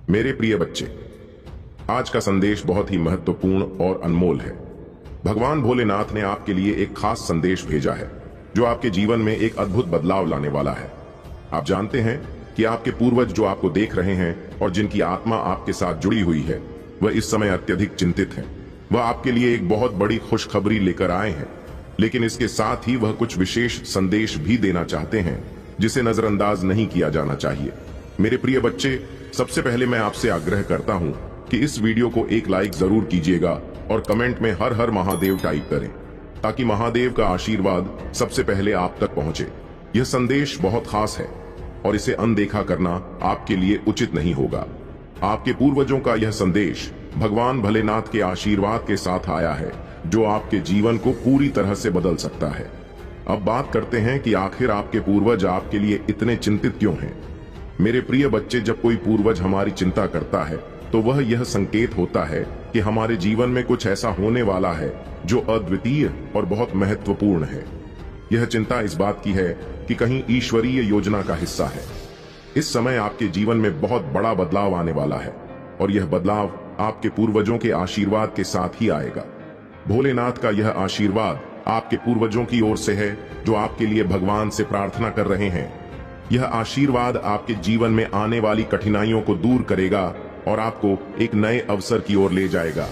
मेरे प्रिय बच्चे, आज का संदेश बहुत ही महत्वपूर्ण और अनमोल है। भगवान भोलेनाथ ने आपके लिए एक खास संदेश भेजा है जो आपके जीवन में एक अद्भुत बदलाव लाने वाला है। आप जानते हैं कि आपके पूर्वज जो आपको देख रहे हैं और जिनकी आत्मा आपके साथ जुड़ी हुई है, वह इस समय अत्यधिक चिंतित हैं। वह आपके लिए एक बहुत बड़ी खुशखबरी लेकर आए हैं, लेकिन इसके साथ ही वह कुछ विशेष संदेश भी देना चाहते हैं जिसे नजरअंदाज नहीं किया जाना चाहिए। मेरे प्रिय बच्चे, सबसे पहले मैं आपसे आग्रह करता हूं कि इस वीडियो को एक लाइक जरूर कीजिएगा और कमेंट में हर हर महादेव टाइप करें ताकि महादेव का आशीर्वाद सबसे पहले आप तक पहुंचे। यह संदेश बहुत खास है और इसे अनदेखा करना आपके लिए उचित नहीं होगा। आपके पूर्वजों का यह संदेश भगवान भोलेनाथ के आशीर्वाद के साथ आया है जो आपके जीवन को पूरी तरह से बदल सकता है। अब बात करते हैं कि आखिर आपके पूर्वज आपके लिए इतने चिंतित क्यों हैं। मेरे प्रिय बच्चे, जब कोई पूर्वज हमारी चिंता करता है तो वह यह संकेत होता है कि हमारे जीवन में कुछ ऐसा होने वाला है जो अद्वितीय और बहुत महत्वपूर्ण है। यह चिंता इस बात की है कि कहीं ईश्वरीय योजना का हिस्सा है। इस समय आपके जीवन में बहुत बड़ा बदलाव आने वाला है और यह बदलाव आपके पूर्वजों के आशीर्वाद के साथ ही आएगा। भोलेनाथ का यह आशीर्वाद आपके पूर्वजों की ओर से है जो आपके लिए भगवान से प्रार्थना कर रहे हैं। यह आशीर्वाद आपके जीवन में आने वाली कठिनाइयों को दूर करेगा और आपको एक नए अवसर की ओर ले जाएगा।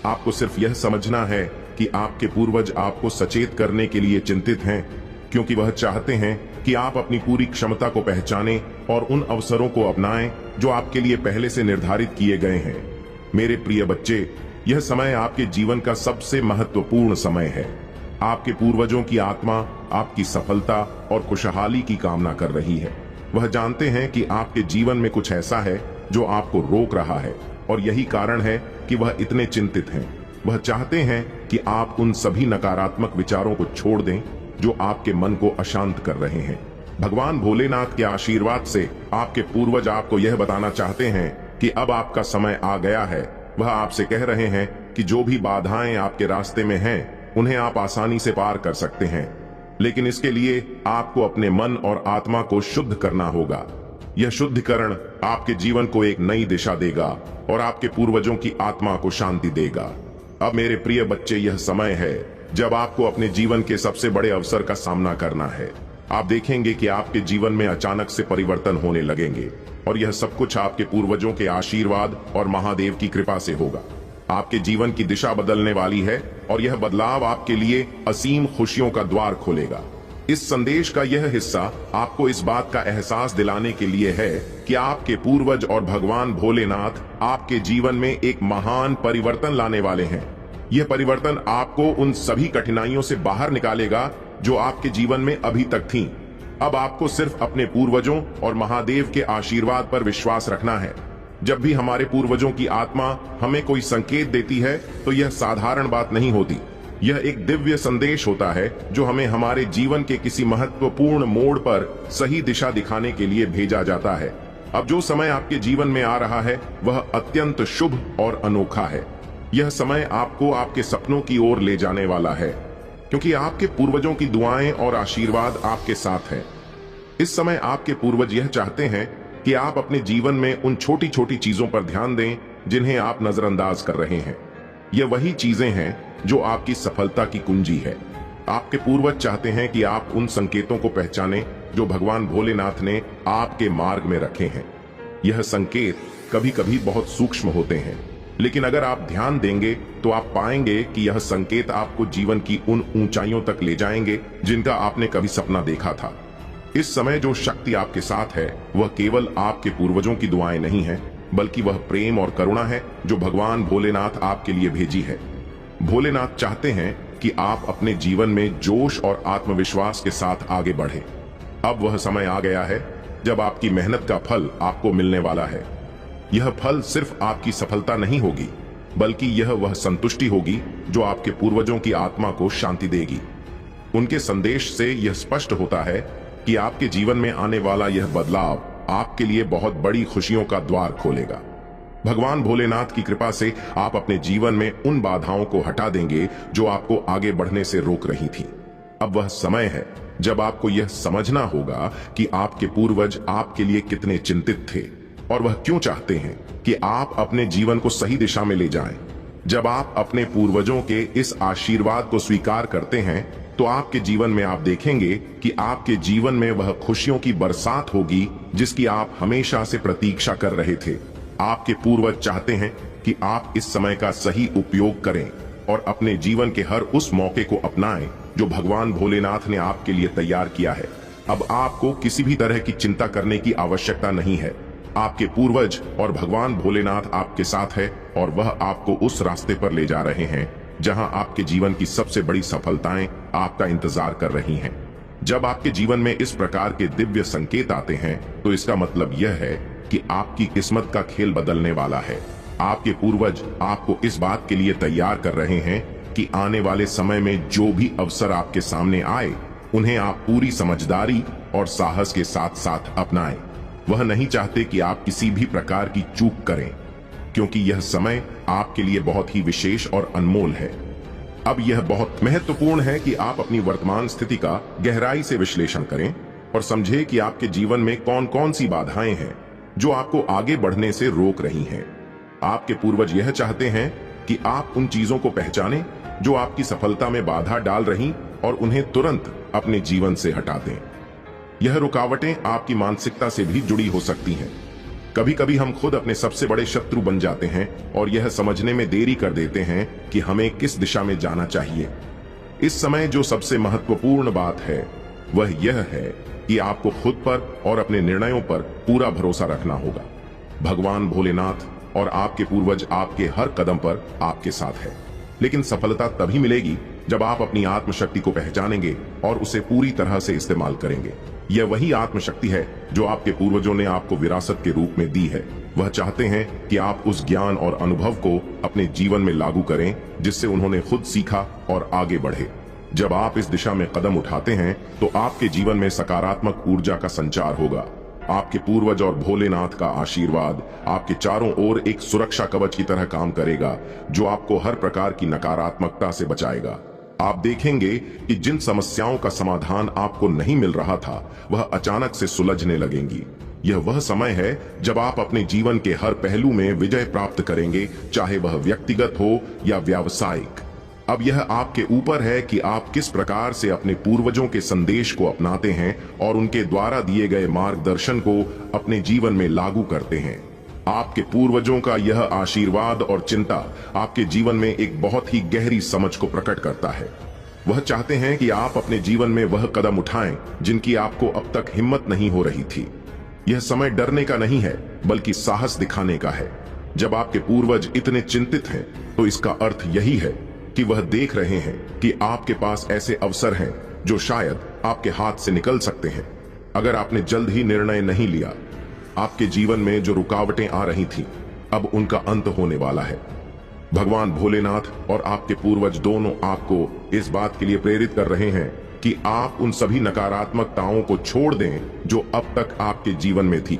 आपको सिर्फ यह समझना है कि आपके पूर्वज आपको सचेत करने के लिए चिंतित हैं, क्योंकि वह चाहते हैं कि आप अपनी पूरी क्षमता को पहचानें और उन अवसरों को अपनाएं जो आपके लिए पहले से निर्धारित किए गए हैं। मेरे प्रिय बच्चे, यह समय आपके जीवन का सबसे महत्वपूर्ण समय है। आपके पूर्वजों की आत्मा आपकी सफलता और खुशहाली की कामना कर रही है। वह जानते हैं कि आपके जीवन में कुछ ऐसा है जो आपको रोक रहा है और यही कारण है कि वह इतने चिंतित हैं। वह चाहते हैं कि आप उन सभी नकारात्मक विचारों को छोड़ दें जो आपके मन को अशांत कर रहे हैं। भगवान भोलेनाथ के आशीर्वाद से आपके पूर्वज आपको यह बताना चाहते हैं कि अब आपका समय आ गया है। वह आपसे कह रहे हैं कि जो भी बाधाएं आपके रास्ते में हैं, उन्हें आप आसानी से पार कर सकते हैं, लेकिन इसके लिए आपको अपने मन और आत्मा को शुद्ध करना होगा। यह शुद्धिकरण आपके जीवन को एक नई दिशा देगा और आपके पूर्वजों की आत्मा को शांति देगा। अब मेरे प्रिय बच्चे, यह समय है जब आपको अपने जीवन के सबसे बड़े अवसर का सामना करना है। आप देखेंगे कि आपके जीवन में अचानक से परिवर्तन होने लगेंगे और यह सब कुछ आपके पूर्वजों के आशीर्वाद और महादेव की कृपा से होगा। आपके जीवन की दिशा बदलने वाली है और यह बदलाव आपके लिए असीम खुशियों का द्वार खोलेगा। इस संदेश का यह हिस्सा आपको इस बात का एहसास दिलाने के लिए है कि आपके पूर्वज और भगवान भोलेनाथ आपके जीवन में एक महान परिवर्तन लाने वाले हैं। यह परिवर्तन आपको उन सभी कठिनाइयों से बाहर निकालेगा जो आपके जीवन में अभी तक थीं। अब आपको सिर्फ अपने पूर्वजों और महादेव के आशीर्वाद पर विश्वास रखना है। जब भी हमारे पूर्वजों की आत्मा हमें कोई संकेत देती है तो यह साधारण बात नहीं होती। यह एक दिव्य संदेश होता है जो हमें हमारे जीवन के किसी महत्वपूर्ण मोड़ पर सही दिशा दिखाने के लिए भेजा जाता है। अब जो समय आपके जीवन में आ रहा है वह अत्यंत शुभ और अनोखा है। यह समय आपको आपके सपनों की ओर ले जाने वाला है, क्योंकि आपके पूर्वजों की दुआएं और आशीर्वाद आपके साथ हैं। इस समय आपके पूर्वज यह चाहते हैं कि आप अपने जीवन में उन छोटी छोटी चीजों पर ध्यान दें जिन्हें आप नजरअंदाज कर रहे हैं। यह वही चीजें हैं जो आपकी सफलता की कुंजी है। आपके पूर्वज चाहते हैं कि आप उन संकेतों को पहचानें जो भगवान भोलेनाथ ने आपके मार्ग में रखे हैं। यह संकेत कभी कभी बहुत सूक्ष्म होते हैं, लेकिन अगर आप ध्यान देंगे तो आप पाएंगे कि यह संकेत आपको जीवन की उन ऊंचाइयों तक ले जाएंगे जिनका आपने कभी सपना देखा था। इस समय जो शक्ति आपके साथ है वह केवल आपके पूर्वजों की दुआएं नहीं है, बल्कि वह प्रेम और करुणा है जो भगवान भोलेनाथ आपके लिए भेजी है। भोलेनाथ चाहते हैं कि आप अपने जीवन में जोश और आत्मविश्वास के साथ आगे बढ़ें। अब वह समय आ गया है जब आपकी मेहनत का फल आपको मिलने वाला है। यह फल सिर्फ आपकी सफलता नहीं होगी, बल्कि यह वह संतुष्टि होगी जो आपके पूर्वजों की आत्मा को शांति देगी। उनके संदेश से यह स्पष्ट होता है कि आपके जीवन में आने वाला यह बदलाव आपके लिए बहुत बड़ी खुशियों का द्वार खोलेगा। भगवान भोलेनाथ की कृपा से आप अपने जीवन में उन बाधाओं को हटा देंगे जो आपको आगे बढ़ने से रोक रही थी। अब वह समय है जब आपको यह समझना होगा कि आपके पूर्वज आपके लिए कितने चिंतित थे और वह क्यों चाहते हैं कि आप अपने जीवन को सही दिशा में ले जाएं। जब आप अपने पूर्वजों के इस आशीर्वाद को स्वीकार करते हैं तो आपके जीवन में आप देखेंगे कि आपके जीवन में वह खुशियों की बरसात होगी जिसकी आप हमेशा से प्रतीक्षा कर रहे थे। आपके पूर्वज चाहते हैं कि आप इस समय का सही उपयोग करें और अपने जीवन के हर उस मौके को अपनाएं जो भगवान भोलेनाथ ने आपके लिए तैयार किया है। अब आपको किसी भी तरह की चिंता करने की आवश्यकता नहीं है। आपके पूर्वज और भगवान भोलेनाथ आपके साथ है और वह आपको उस रास्ते पर ले जा रहे हैं जहां आपके जीवन की सबसे बड़ी सफलताएं आपका इंतजार कर रही हैं। जब आपके जीवन में इस प्रकार के दिव्य संकेत आते हैं तो इसका मतलब यह है कि आपकी किस्मत का खेल बदलने वाला है। आपके पूर्वज आपको इस बात के लिए तैयार कर रहे हैं कि आने वाले समय में जो भी अवसर आपके सामने आए उन्हें आप पूरी समझदारी और साहस के साथ साथ अपनाएं। वह नहीं चाहते कि आप किसी भी प्रकार की चूक करें, क्योंकि यह समय आपके लिए बहुत ही विशेष और अनमोल है। अब यह बहुत महत्वपूर्ण है कि आप अपनी वर्तमान स्थिति का गहराई से विश्लेषण करें और समझें कि आपके जीवन में कौन कौन सी बाधाएं हैं जो आपको आगे बढ़ने से रोक रही हैं। आपके पूर्वज यह चाहते हैं कि आप उन चीजों को पहचानें जो आपकी सफलता में बाधा डाल रही और उन्हें तुरंत अपने जीवन से हटा दें। यह रुकावटें आपकी मानसिकता से भी जुड़ी हो सकती हैं। कभी कभी हम खुद अपने सबसे बड़े शत्रु बन जाते हैं और यह समझने में देरी कर देते हैं कि हमें किस दिशा में जाना चाहिए। इस समय जो सबसे महत्वपूर्ण बात है वह यह है कि आपको खुद पर और अपने निर्णयों पर पूरा भरोसा रखना होगा। भगवान भोलेनाथ और आपके पूर्वज आपके हर कदम पर आपके साथ है, लेकिन सफलता तभी मिलेगी जब आप अपनी आत्मशक्ति को पहचानेंगे और उसे पूरी तरह से इस्तेमाल करेंगे। यह वही आत्मशक्ति है जो आपके पूर्वजों ने आपको विरासत के रूप में दी है। वह चाहते हैं कि आप उस ज्ञान और अनुभव को अपने जीवन में लागू करें जिससे उन्होंने खुद सीखा और आगे बढ़े। जब आप इस दिशा में कदम उठाते हैं तो आपके जीवन में सकारात्मक ऊर्जा का संचार होगा। आपके पूर्वज और भोलेनाथ का आशीर्वाद आपके चारों ओर एक सुरक्षा कवच की तरह काम करेगा जो आपको हर प्रकार की नकारात्मकता से बचाएगा। आप देखेंगे कि जिन समस्याओं का समाधान आपको नहीं मिल रहा था वह अचानक से सुलझने लगेंगी। यह वह समय है जब आप अपने जीवन के हर पहलू में विजय प्राप्त करेंगे, चाहे वह व्यक्तिगत हो या व्यावसायिक। अब यह आपके ऊपर है कि आप किस प्रकार से अपने पूर्वजों के संदेश को अपनाते हैं और उनके द्वारा दिए गए मार्गदर्शन को अपने जीवन में लागू करते हैं। आपके पूर्वजों का यह आशीर्वाद और चिंता आपके जीवन में एक बहुत ही गहरी समझ को प्रकट करता है। वह चाहते हैं कि आप अपने जीवन में वह कदम उठाएं जिनकी आपको अब तक हिम्मत नहीं हो रही थी। यह समय डरने का नहीं है बल्कि साहस दिखाने का है। जब आपके पूर्वज इतने चिंतित हैं तो इसका अर्थ यही है कि वह देख रहे हैं कि आपके पास ऐसे अवसर हैं जो शायद आपके हाथ से निकल सकते हैं अगर आपने जल्द ही निर्णय नहीं लिया। आपके जीवन में जो रुकावटें आ रही थीं, अब उनका अंत होने वाला है। भगवान भोलेनाथ और आपके पूर्वज दोनों आपको इस बात के लिए प्रेरित कर रहे हैं कि आप उन सभी नकारात्मकताओं को छोड़ दें जो अब तक आपके जीवन में थी।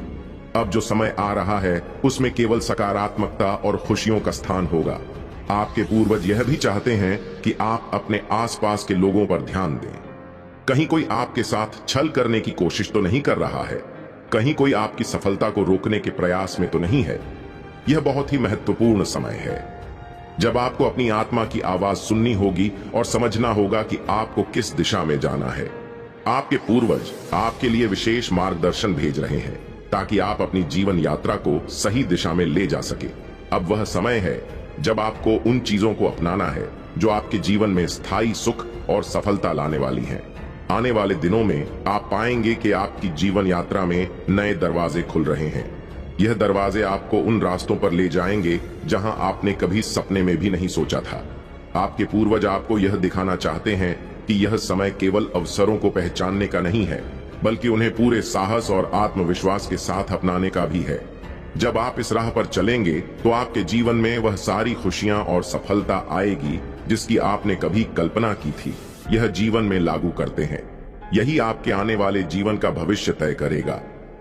अब जो समय आ रहा है उसमें केवल सकारात्मकता और खुशियों का स्थान होगा। आपके पूर्वज यह भी चाहते हैं कि आप अपने आसपास के लोगों पर ध्यान दें। कहीं कोई आपके साथ छल करने की कोशिश तो नहीं कर रहा है, कहीं कोई आपकी सफलता को रोकने के प्रयास में तो नहीं है। यह बहुत ही महत्वपूर्ण समय है जब आपको अपनी आत्मा की आवाज सुननी होगी और समझना होगा कि आपको किस दिशा में जाना है। आपके पूर्वज आपके लिए विशेष मार्गदर्शन भेज रहे हैं ताकि आप अपनी जीवन यात्रा को सही दिशा में ले जा सके। अब वह समय है जब आपको उन चीजों को अपनाना है जो आपके जीवन में स्थायी सुख और सफलता लाने वाली हैं। आने वाले दिनों में आप पाएंगे कि आपकी जीवन यात्रा में नए दरवाजे खुल रहे हैं। यह दरवाजे आपको उन रास्तों पर ले जाएंगे जहां आपने कभी सपने में भी नहीं सोचा था। आपके पूर्वज आपको यह दिखाना चाहते हैं कि यह समय केवल अवसरों को पहचानने का नहीं है, बल्कि उन्हें पूरे साहस और आत्मविश्वास के साथ अपनाने का भी है। जब आप इस राह पर चलेंगे तो आपके जीवन में वह सारी खुशियां और सफलता आएगी जिसकी आपने कभी कल्पना की थी। यह जीवन में लागू करते हैं। यही आपके आने वाले जीवन का भविष्य तय करेगा।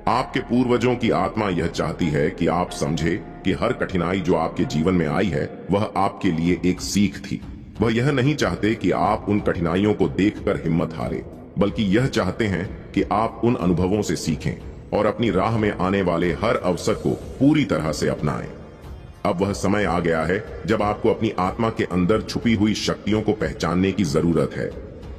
आपके पूर्वजों की आत्मा यह चाहती है कि आप समझे कि हर कठिनाई जो आपके जीवन में आई है वह आपके लिए एक सीख थी। वह यह नहीं चाहते कि आप उन कठिनाइयों को देखकर हिम्मत हारे, बल्कि यह चाहते हैं कि आप उन अनुभवों से सीखें। और अपनी राह में आने वाले हर अवसर को पूरी तरह से अपनाएं। अब वह समय आ गया है जब आपको अपनी आत्मा के अंदर छुपी हुई शक्तियों को पहचानने की जरूरत है।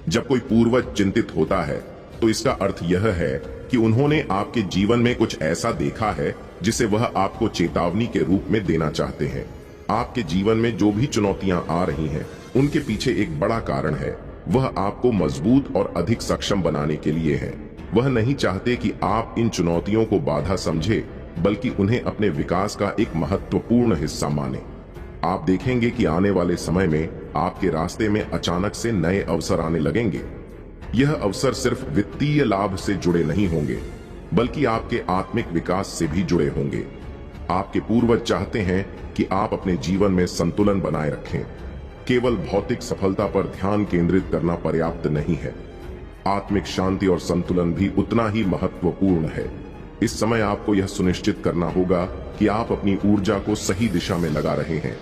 जब कोई पूर्वज चिंतित होता है तो इसका अर्थ यह है कि उन्होंने आपके जीवन में कुछ ऐसा देखा है जिसे वह आपको चेतावनी के रूप में देना चाहते हैं। आपके जीवन में जो भी चुनौतियां आ रही हैं, उनके पीछे एक बड़ा कारण है। वह आपको मजबूत और अधिक सक्षम बनाने के लिए है। वह नहीं चाहते कि आप इन चुनौतियों को बाधा समझे, बल्कि उन्हें अपने विकास का एक महत्वपूर्ण हिस्सा माने। आप देखेंगे कि आने वाले समय में आपके रास्ते में अचानक से नए अवसर आने लगेंगे। यह अवसर सिर्फ वित्तीय लाभ से जुड़े नहीं होंगे, बल्कि आपके आत्मिक विकास से भी जुड़े होंगे। आपके पूर्वज चाहते हैं कि आप अपने जीवन में संतुलन बनाए रखें। केवल भौतिक सफलता पर ध्यान केंद्रित करना पर्याप्त नहीं है। आत्मिक शांति और संतुलन भी उतना ही महत्वपूर्ण है। इस समय आपको यह सुनिश्चित करना होगा कि आप अपनी ऊर्जा को सही दिशा में लगा रहे हैं।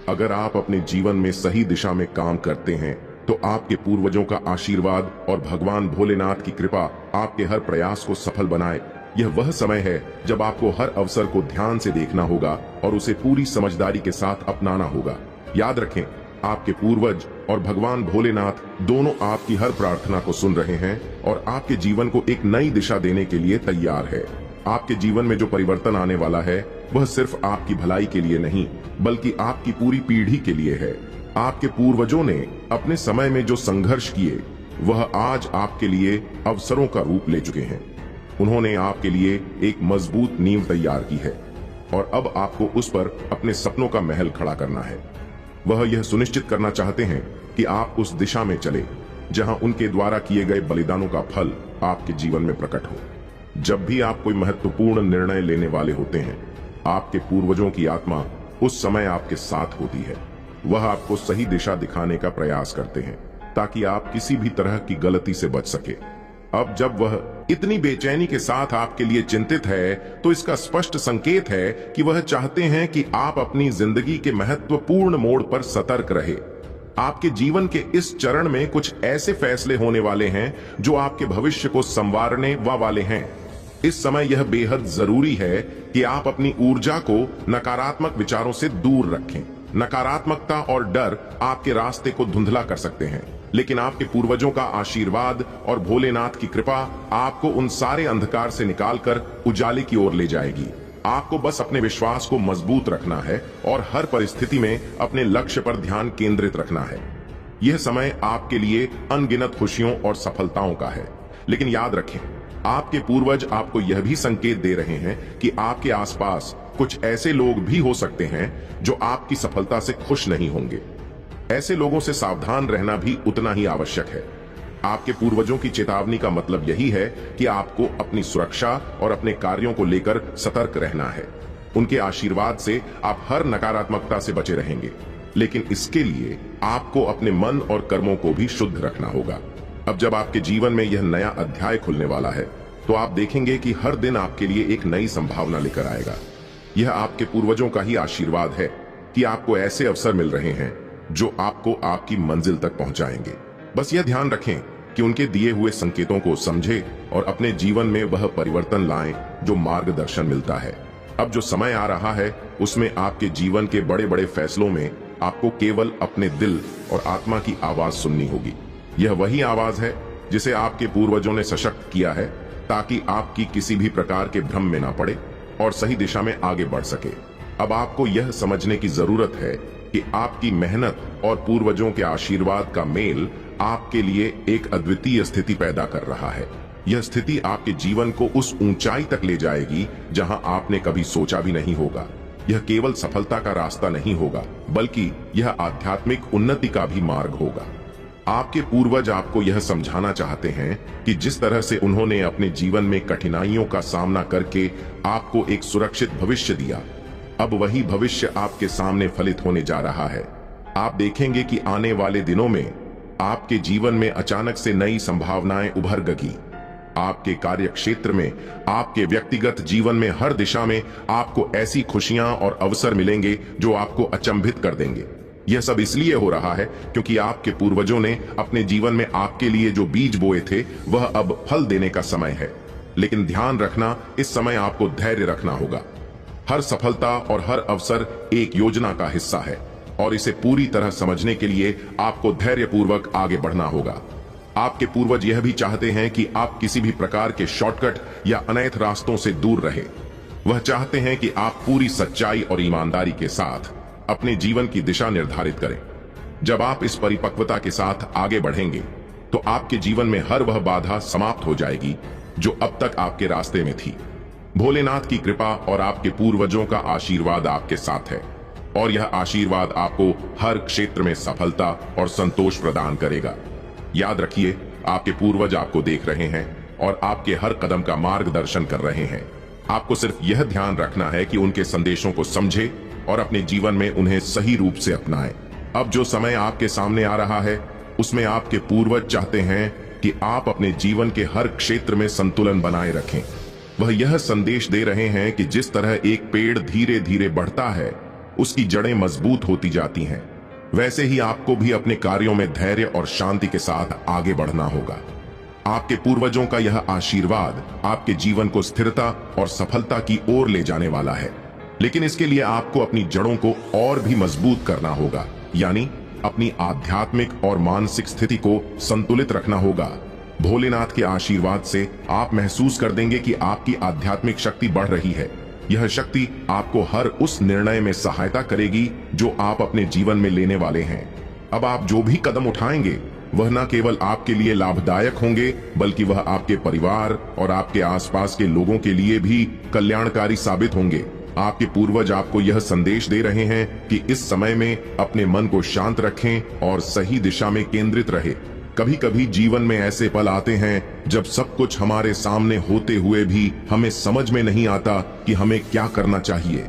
अगर आप अपने जीवन में सही दिशा में काम करते हैं तो आपके पूर्वजों का आशीर्वाद और भगवान भोलेनाथ की कृपा आपके हर प्रयास को सफल बनाए। यह वह समय है जब आपको हर अवसर को ध्यान से देखना होगा और उसे पूरी समझदारी के साथ अपनाना होगा। याद रखें, आपके पूर्वज और भगवान भोलेनाथ दोनों आपकी हर प्रार्थना को सुन रहे हैं और आपके जीवन को एक नई दिशा देने के लिए तैयार है। आपके जीवन में जो परिवर्तन आने वाला है वह सिर्फ आपकी भलाई के लिए नहीं, बल्कि आपकी पूरी पीढ़ी के लिए है। आपके पूर्वजों ने अपने समय में जो संघर्ष किए वह आज आपके लिए अवसरों का रूप ले चुके हैं। उन्होंने आपके लिए एक मजबूत नींव तैयार की है और अब आपको उस पर अपने सपनों का महल खड़ा करना है। वह यह सुनिश्चित करना चाहते हैं कि आप उस दिशा में चले जहां उनके द्वारा किए गए बलिदानों का फल आपके जीवन में प्रकट हो। जब भी आप कोई महत्वपूर्ण निर्णय लेने वाले होते हैं, आपके पूर्वजों की आत्मा उस समय आपके साथ होती है। वह आपको सही दिशा दिखाने का प्रयास करते हैं ताकि आप किसी भी तरह की गलती से बच सके। अब जब वह इतनी बेचैनी के साथ आपके लिए चिंतित है तो इसका स्पष्ट संकेत है कि वह चाहते हैं कि आप अपनी जिंदगी के महत्वपूर्ण मोड़ पर सतर्क रहे। आपके जीवन के इस चरण में कुछ ऐसे फैसले होने वाले हैं जो आपके भविष्य को संवारने वाले हैं। इस समय यह बेहद जरूरी है कि आप अपनी ऊर्जा को नकारात्मक विचारों से दूर रखें। नकारात्मकता और डर आपके रास्ते को धुंधला कर सकते हैं, लेकिन आपके पूर्वजों का आशीर्वाद और भोलेनाथ की कृपा आपको उन सारे अंधकार से निकालकर उजाले की ओर ले जाएगी। आपको बस अपने विश्वास को मजबूत रखना है और हर परिस्थिति में अपने लक्ष्य पर ध्यान केंद्रित रखना है। यह समय आपके लिए अनगिनत खुशियों और सफलताओं का है, लेकिन याद रखें, आपके पूर्वज आपको यह भी संकेत दे रहे हैं कि आपके आसपास कुछ ऐसे लोग भी हो सकते हैं जो आपकी सफलता से खुश नहीं होंगे। ऐसे लोगों से सावधान रहना भी उतना ही आवश्यक है। आपके पूर्वजों की चेतावनी का मतलब यही है कि आपको अपनी सुरक्षा और अपने कार्यों को लेकर सतर्क रहना है। उनके आशीर्वाद से आप हर नकारात्मकता से बचे रहेंगे, लेकिन इसके लिए आपको अपने मन और कर्मों को भी शुद्ध रखना होगा। अब जब आपके जीवन में यह नया अध्याय खुलने वाला है तो आप देखेंगे कि हर दिन आपके लिए एक नई संभावना लेकर आएगा। यह आपके पूर्वजों का ही आशीर्वाद है कि आपको ऐसे अवसर मिल रहे हैं जो आपको आपकी मंजिल तक पहुंचाएंगे। बस यह ध्यान रखें कि उनके दिए हुए संकेतों को समझें और अपने जीवन में वह परिवर्तन लाएं जो मार्गदर्शन मिलता है। अब जो समय आ रहा है उसमें आपके जीवन के बड़े बड़े फैसलों में आपको केवल अपने दिल और आत्मा की आवाज सुननी होगी। यह वही आवाज है जिसे आपके पूर्वजों ने सशक्त किया है ताकि आपकी किसी भी प्रकार के भ्रम में ना पड़े और सही दिशा में आगे बढ़ सके। अब आपको यह समझने की जरूरत है कि आपकी मेहनत और पूर्वजों के आशीर्वाद का मेल आपके लिए एक अद्वितीय स्थिति पैदा कर रहा है। यह स्थिति आपके जीवन को उस ऊंचाई तक ले जाएगी जहां आपने कभी सोचा भी नहीं होगा। यह केवल सफलता का रास्ता नहीं होगा, बल्कि यह आध्यात्मिक उन्नति का भी मार्ग होगा। आपके पूर्वज आपको यह समझाना चाहते हैं कि जिस तरह से उन्होंने अपने जीवन में कठिनाइयों का सामना करके आपको एक सुरक्षित भविष्य दिया, अब वही भविष्य आपके सामने फलित होने जा रहा है। आप देखेंगे कि आने वाले दिनों में आपके जीवन में अचानक से नई संभावनाएं उभर गई। आपके कार्य क्षेत्र में, आपके व्यक्तिगत जीवन में, हर दिशा में आपको ऐसी खुशियां और अवसर मिलेंगे जो आपको अचंभित कर देंगे। यह सब इसलिए हो रहा है क्योंकि आपके पूर्वजों ने अपने जीवन में आपके लिए जो बीज बोए थे वह अब फल देने का समय है। लेकिन ध्यान रखना, इस समय आपको धैर्य रखना होगा। हर सफलता और हर अवसर एक योजना का हिस्सा है और इसे पूरी तरह समझने के लिए आपको धैर्यपूर्वक आगे बढ़ना होगा। आपके पूर्वज यह भी चाहते हैं कि आप किसी भी प्रकार के शॉर्टकट या अनैतिक रास्तों से दूर रहे। वह चाहते हैं कि आप पूरी सच्चाई और ईमानदारी के साथ अपने जीवन की दिशा निर्धारित करें। जब आप इस परिपक्वता के साथ आगे बढ़ेंगे तो आपके जीवन में हर वह बाधा समाप्त हो जाएगी जो अब तक आपके रास्ते में थी। भोलेनाथ की कृपा और आपके पूर्वजों का आशीर्वाद आपके साथ है और यह आशीर्वाद आपको हर क्षेत्र में सफलता और संतोष प्रदान करेगा। याद रखिए, आपके पूर्वज आपको देख रहे हैं और आपके हर कदम का मार्गदर्शन कर रहे हैं। आपको सिर्फ यह ध्यान रखना है कि उनके संदेशों को समझे और अपने जीवन में उन्हें सही रूप से अपनाएं। अब जो समय आपके सामने आ रहा है उसमें आपके पूर्वज चाहते हैं कि आप अपने जीवन के हर क्षेत्र में संतुलन बनाए रखें। वह यह संदेश दे रहे हैं कि जिस तरह एक पेड़ धीरे धीरे बढ़ता है, उसकी जड़ें मजबूत होती जाती हैं, वैसे ही आपको भी अपने कार्यों में धैर्य और शांति के साथ आगे बढ़ना होगा। आपके पूर्वजों का यह आशीर्वाद आपके जीवन को स्थिरता और सफलता की ओर ले जाने वाला है, लेकिन इसके लिए आपको अपनी जड़ों को और भी मजबूत करना होगा, यानी अपनी आध्यात्मिक और मानसिक स्थिति को संतुलित रखना होगा। भोलेनाथ के आशीर्वाद से आप महसूस कर देंगे कि आपकी आध्यात्मिक शक्ति बढ़ रही है। यह शक्ति आपको हर उस निर्णय में सहायता करेगी जो आप अपने जीवन में लेने वाले हैं। अब आप जो भी कदम उठाएंगे वह न केवल आपके लिए लाभदायक होंगे, बल्कि वह आपके परिवार और आपके आसपास के लोगों के लिए भी कल्याणकारी साबित होंगे। आपके पूर्वज आपको यह संदेश दे रहे हैं कि इस समय में अपने मन को शांत रखें और सही दिशा में केंद्रित रहे। कभी कभी जीवन में ऐसे पल आते हैं जब सब कुछ हमारे सामने होते हुए भी हमें समझ में नहीं आता कि हमें क्या करना चाहिए।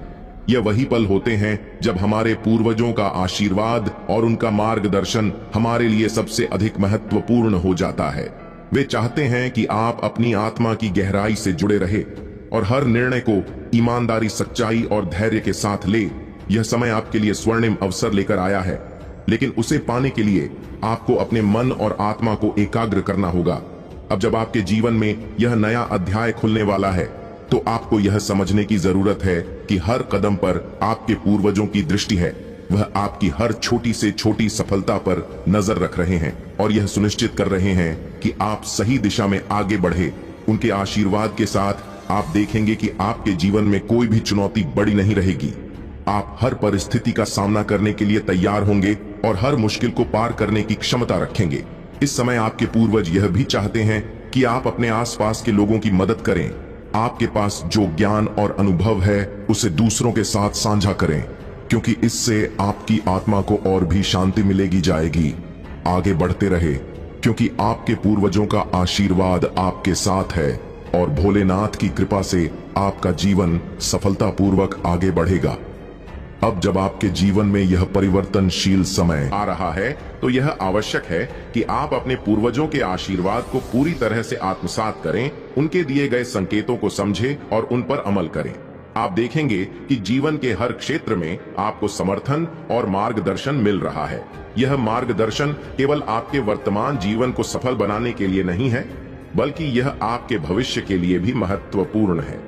यह वही पल होते हैं जब हमारे पूर्वजों का आशीर्वाद और उनका मार्गदर्शन हमारे लिए सबसे अधिक महत्वपूर्ण हो जाता है। वे चाहते हैं कि आप अपनी आत्मा की गहराई से जुड़े रहे और हर निर्णय को ईमानदारी, सच्चाई और धैर्य के साथ ले। यह समय आपके लिए स्वर्णिम अवसर लेकर आया है, लेकिन उसे पाने के लिए आपको अपने मन और आत्मा को एकाग्र करना होगा। अब जब आपके जीवन में यह नया अध्याय खुलने वाला है तो आपको यह समझने की जरूरत है कि हर कदम पर आपके पूर्वजों की दृष्टि है। वह आपकी हर छोटी से छोटी सफलता पर नजर रख रहे हैं और यह सुनिश्चित कर रहे हैं कि आप सही दिशा में आगे बढ़े। उनके आशीर्वाद के साथ आप देखेंगे कि आपके जीवन में कोई भी चुनौती बड़ी नहीं रहेगी। आप हर परिस्थिति का सामना करने के लिए तैयार होंगे और हर मुश्किल को पार करने की क्षमता रखेंगे। इस समय आपके पूर्वज यह भी चाहते हैं कि आप अपने आसपास के लोगों की मदद करें। आपके पास जो ज्ञान और अनुभव है उसे दूसरों के साथ साझा करें, क्योंकि इससे आपकी आत्मा को और भी शांति मिलेगी जाएगी। आगे बढ़ते रहे, क्योंकि आपके पूर्वजों का आशीर्वाद आपके साथ है और भोलेनाथ की कृपा से आपका जीवन सफलतापूर्वक आगे बढ़ेगा। अब जब आपके जीवन में यह परिवर्तनशील समय आ रहा है तो यह आवश्यक है कि आप अपने पूर्वजों के आशीर्वाद को पूरी तरह से आत्मसात करें, उनके दिए गए संकेतों को समझें और उन पर अमल करें। आप देखेंगे कि जीवन के हर क्षेत्र में आपको समर्थन और मार्गदर्शन मिल रहा है। यह मार्गदर्शन केवल आपके वर्तमान जीवन को सफल बनाने के लिए नहीं है, बल्कि यह आपके भविष्य के लिए भी महत्वपूर्ण है।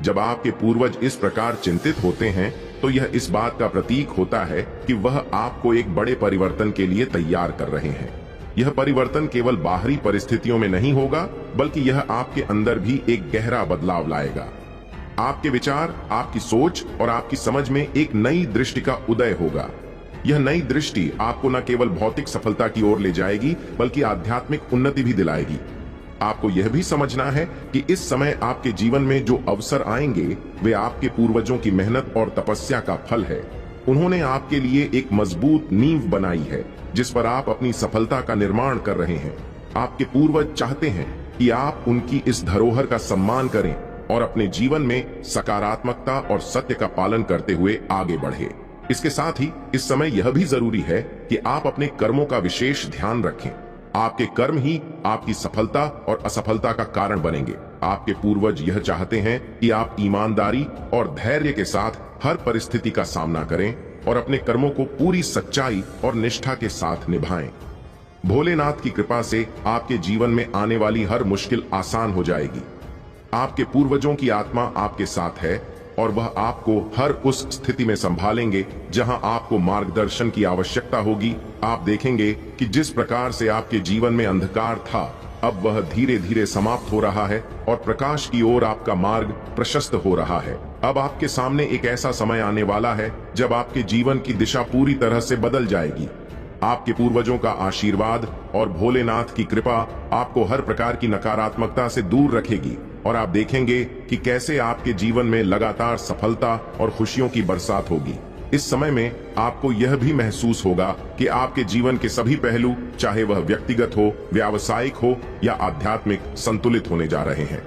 जब आपके पूर्वज इस प्रकार चिंतित होते हैं तो यह इस बात का प्रतीक होता है कि वह आपको एक बड़े परिवर्तन के लिए तैयार कर रहे हैं। यह परिवर्तन केवल बाहरी परिस्थितियों में नहीं होगा, बल्कि यह आपके अंदर भी एक गहरा बदलाव लाएगा। आपके विचार, आपकी सोच और आपकी समझ में एक नई दृष्टि का उदय होगा। यह नई दृष्टि आपको न केवल भौतिक सफलता की ओर ले जाएगी, बल्कि आध्यात्मिक उन्नति भी दिलाएगी। आपको यह भी समझना है कि इस समय आपके जीवन में जो अवसर आएंगे वे आपके पूर्वजों की मेहनत और तपस्या का फल है। उन्होंने आपके लिए एक मजबूत नींव बनाई है जिस पर आप अपनी सफलता का निर्माण कर रहे हैं। आपके पूर्वज चाहते हैं कि आप उनकी इस धरोहर का सम्मान करें और अपने जीवन में सकारात्मकता और सत्य का पालन करते हुए आगे बढ़े। इसके साथ ही इस समय यह भी जरूरी है कि आप अपने कर्मों का विशेष ध्यान रखें। आपके कर्म ही आपकी सफलता और असफलता का कारण बनेंगे। आपके पूर्वज यह चाहते हैं कि आप ईमानदारी और धैर्य के साथ हर परिस्थिति का सामना करें और अपने कर्मों को पूरी सच्चाई और निष्ठा के साथ निभाएं। भोलेनाथ की कृपा से आपके जीवन में आने वाली हर मुश्किल आसान हो जाएगी। आपके पूर्वजों की आत्मा आपके साथ है और वह आपको हर उस स्थिति में संभालेंगे जहां आपको मार्गदर्शन की आवश्यकता होगी। आप देखेंगे कि जिस प्रकार से आपके जीवन में अंधकार था, अब वह धीरे धीरे समाप्त हो रहा है और प्रकाश की ओर आपका मार्ग प्रशस्त हो रहा है। अब आपके सामने एक ऐसा समय आने वाला है जब आपके जीवन की दिशा पूरी तरह से बदल जाएगी। आपके पूर्वजों का आशीर्वाद और भोलेनाथ की कृपा आपको हर प्रकार की नकारात्मकता से दूर रखेगी और आप देखेंगे कि कैसे आपके जीवन में लगातार सफलता और खुशियों की बरसात होगी। इस समय में आपको यह भी महसूस होगा कि आपके जीवन के सभी पहलू, चाहे वह व्यक्तिगत हो, व्यावसायिक हो या आध्यात्मिक, संतुलित होने जा रहे हैं।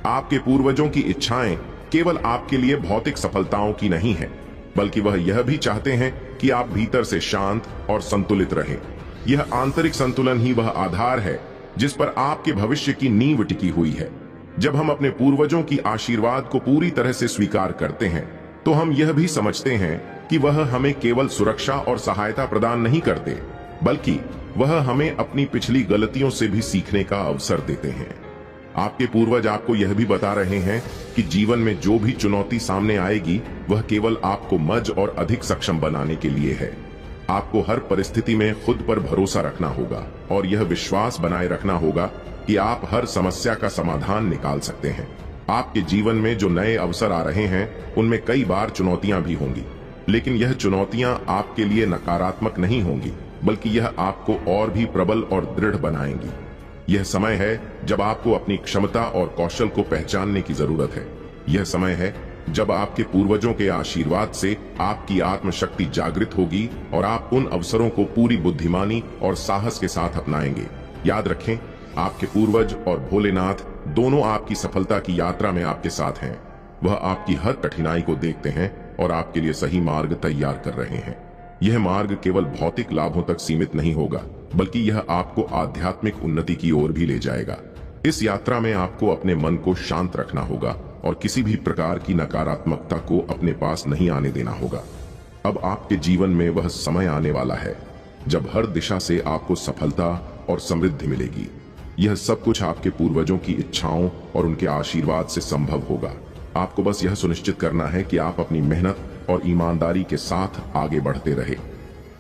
आपके पूर्वजों की इच्छाएं केवल आपके लिए भौतिक सफलताओं की नहीं है, बल्कि वह यह भी चाहते हैं कि आप भीतर से शांत और संतुलित रहें। यह आंतरिक संतुलन ही वह आधार है जिस पर आपके भविष्य की नींव टिकी हुई है। जब हम अपने पूर्वजों की आशीर्वाद को पूरी तरह से स्वीकार करते हैं, तो हम यह भी समझते हैं कि वह हमें केवल सुरक्षा और सहायता प्रदान नहीं करते, बल्कि वह हमें अपनी पिछली गलतियों से भी सीखने का अवसर देते हैं। आपके पूर्वज आपको यह भी बता रहे हैं कि जीवन में जो भी चुनौती सामने आएगी, वह केवल आपको मज और अधिक सक्षम बनाने के लिए है। आपको हर परिस्थिति में खुद पर भरोसा रखना होगा और यह विश्वास बनाए रखना होगा कि आप हर समस्या का समाधान निकाल सकते हैं। आपके जीवन में जो नए अवसर आ रहे हैं, उनमें कई बार चुनौतियां भी होंगी, लेकिन यह चुनौतियां आपके लिए नकारात्मक नहीं होंगी, बल्कि यह आपको और भी प्रबल और दृढ़ बनाएंगी। यह समय है जब आपको अपनी क्षमता और कौशल को पहचानने की जरूरत है। यह समय है जब आपके पूर्वजों के आशीर्वाद से आपकी आत्मशक्ति जागृत होगी और आप उन अवसरों को पूरी बुद्धिमानी और साहस के साथ अपनाएंगे। याद रखें, आपके पूर्वज और भोलेनाथ दोनों आपकी सफलता की यात्रा में आपके साथ हैं। वह आपकी हर कठिनाई को देखते हैं और आपके लिए सही मार्ग तैयार कर रहे हैं। यह मार्ग केवल भौतिक लाभों तक सीमित नहीं होगा, बल्कि यह आपको आध्यात्मिक उन्नति की ओर भी ले जाएगा। इस यात्रा में आपको अपने मन को शांत रखना होगा और किसी भी प्रकार की नकारात्मकता को अपने पास नहीं आने देना होगा। अब आपके जीवन में वह समय आने वाला है जब हर दिशा से आपको सफलता और समृद्धि मिलेगी। यह सब कुछ आपके पूर्वजों की इच्छाओं और उनके आशीर्वाद से संभव होगा। आपको बस यह सुनिश्चित करना है कि आप अपनी मेहनत और ईमानदारी के साथ आगे बढ़ते रहे।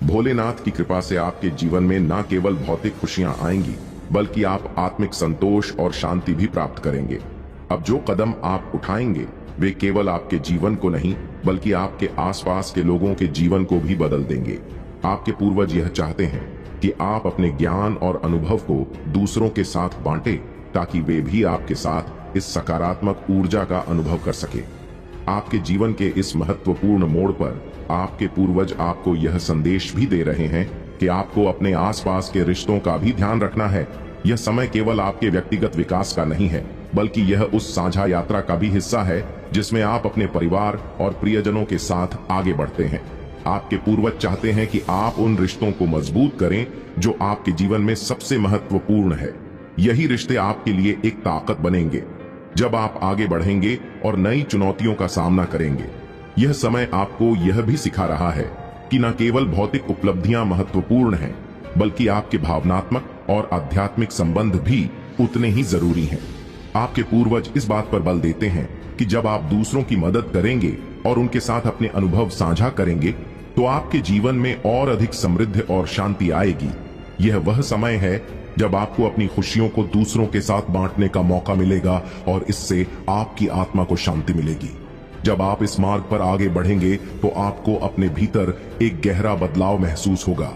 भोलेनाथ की कृपा से आपके जीवन में न केवल भौतिक खुशियां आएंगी, बल्कि आप आत्मिक संतोष और शांति भी प्राप्त करेंगे। अब जो कदम आप उठाएंगे, वे केवल आपके जीवन को नहीं, बल्कि आपके आसपास के लोगों के जीवन को भी बदल देंगे। आपके पूर्वज यह चाहते हैं कि आप अपने ज्ञान और अनुभव को दूसरों के साथ बांटें, ताकि वे भी आपके साथ इस सकारात्मक ऊर्जा का अनुभव कर सके। आपके जीवन के इस महत्वपूर्ण मोड़ पर आपके पूर्वज आपको यह संदेश भी दे रहे हैं कि आपको अपने आसपास के रिश्तों का भी ध्यान रखना है। यह समय केवल आपके व्यक्तिगत विकास का नहीं है, बल्कि यह उस साझा यात्रा का भी हिस्सा है जिसमें आप अपने परिवार और प्रियजनों के साथ आगे बढ़ते हैं। आपके पूर्वज चाहते हैं कि आप उन रिश्तों को मजबूत करें जो आपके जीवन में सबसे महत्वपूर्ण है। यही रिश्ते आपके लिए एक ताकत बनेंगे जब आप आगे बढ़ेंगे और नई चुनौतियों का सामना करेंगे। यह समय आपको यह भी सिखा रहा है कि न केवल भौतिक उपलब्धियां महत्वपूर्ण हैं, बल्कि आपके भावनात्मक और आध्यात्मिक संबंध भी उतने ही जरूरी हैं। आपके पूर्वज इस बात पर बल देते हैं कि जब आप दूसरों की मदद करेंगे और उनके साथ अपने अनुभव साझा करेंगे, तो आपके जीवन में और अधिक समृद्धि और शांति आएगी। यह वह समय है जब आपको अपनी खुशियों को दूसरों के साथ बांटने का मौका मिलेगा और इससे आपकी आत्मा को शांति मिलेगी। जब आप इस मार्ग पर आगे बढ़ेंगे, तो आपको अपने भीतर एक गहरा बदलाव महसूस होगा।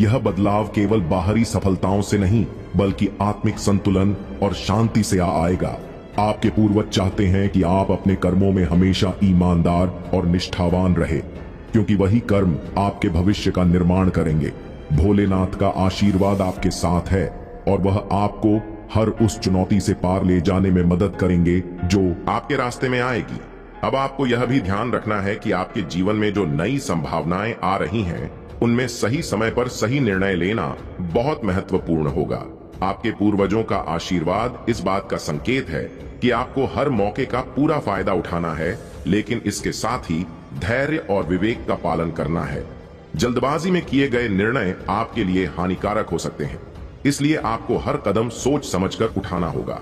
यह बदलाव केवल बाहरी सफलताओं से नहीं, बल्कि आत्मिक संतुलन और शांति से आएगा। आपके पूर्वज चाहते हैं कि आप अपने कर्मों में हमेशा ईमानदार और निष्ठावान रहे, क्योंकि वही कर्म आपके भविष्य का निर्माण करेंगे। भोलेनाथ का आशीर्वाद आपके साथ है और वह आपको हर उस चुनौती से पार ले जाने में मदद करेंगे जो आपके रास्ते में आएगी। अब आपको यह भी ध्यान रखना है कि आपके जीवन में जो नई संभावनाएं आ रही हैं, उनमें सही समय पर सही निर्णय लेना बहुत महत्वपूर्ण होगा। आपके पूर्वजों का आशीर्वाद इस बात का संकेत है कि आपको हर मौके का पूरा फायदा उठाना है, लेकिन इसके साथ ही धैर्य और विवेक का पालन करना है। जल्दबाजी में किए गए निर्णय आपके लिए हानिकारक हो सकते हैं, इसलिए आपको हर कदम सोच समझकर उठाना होगा।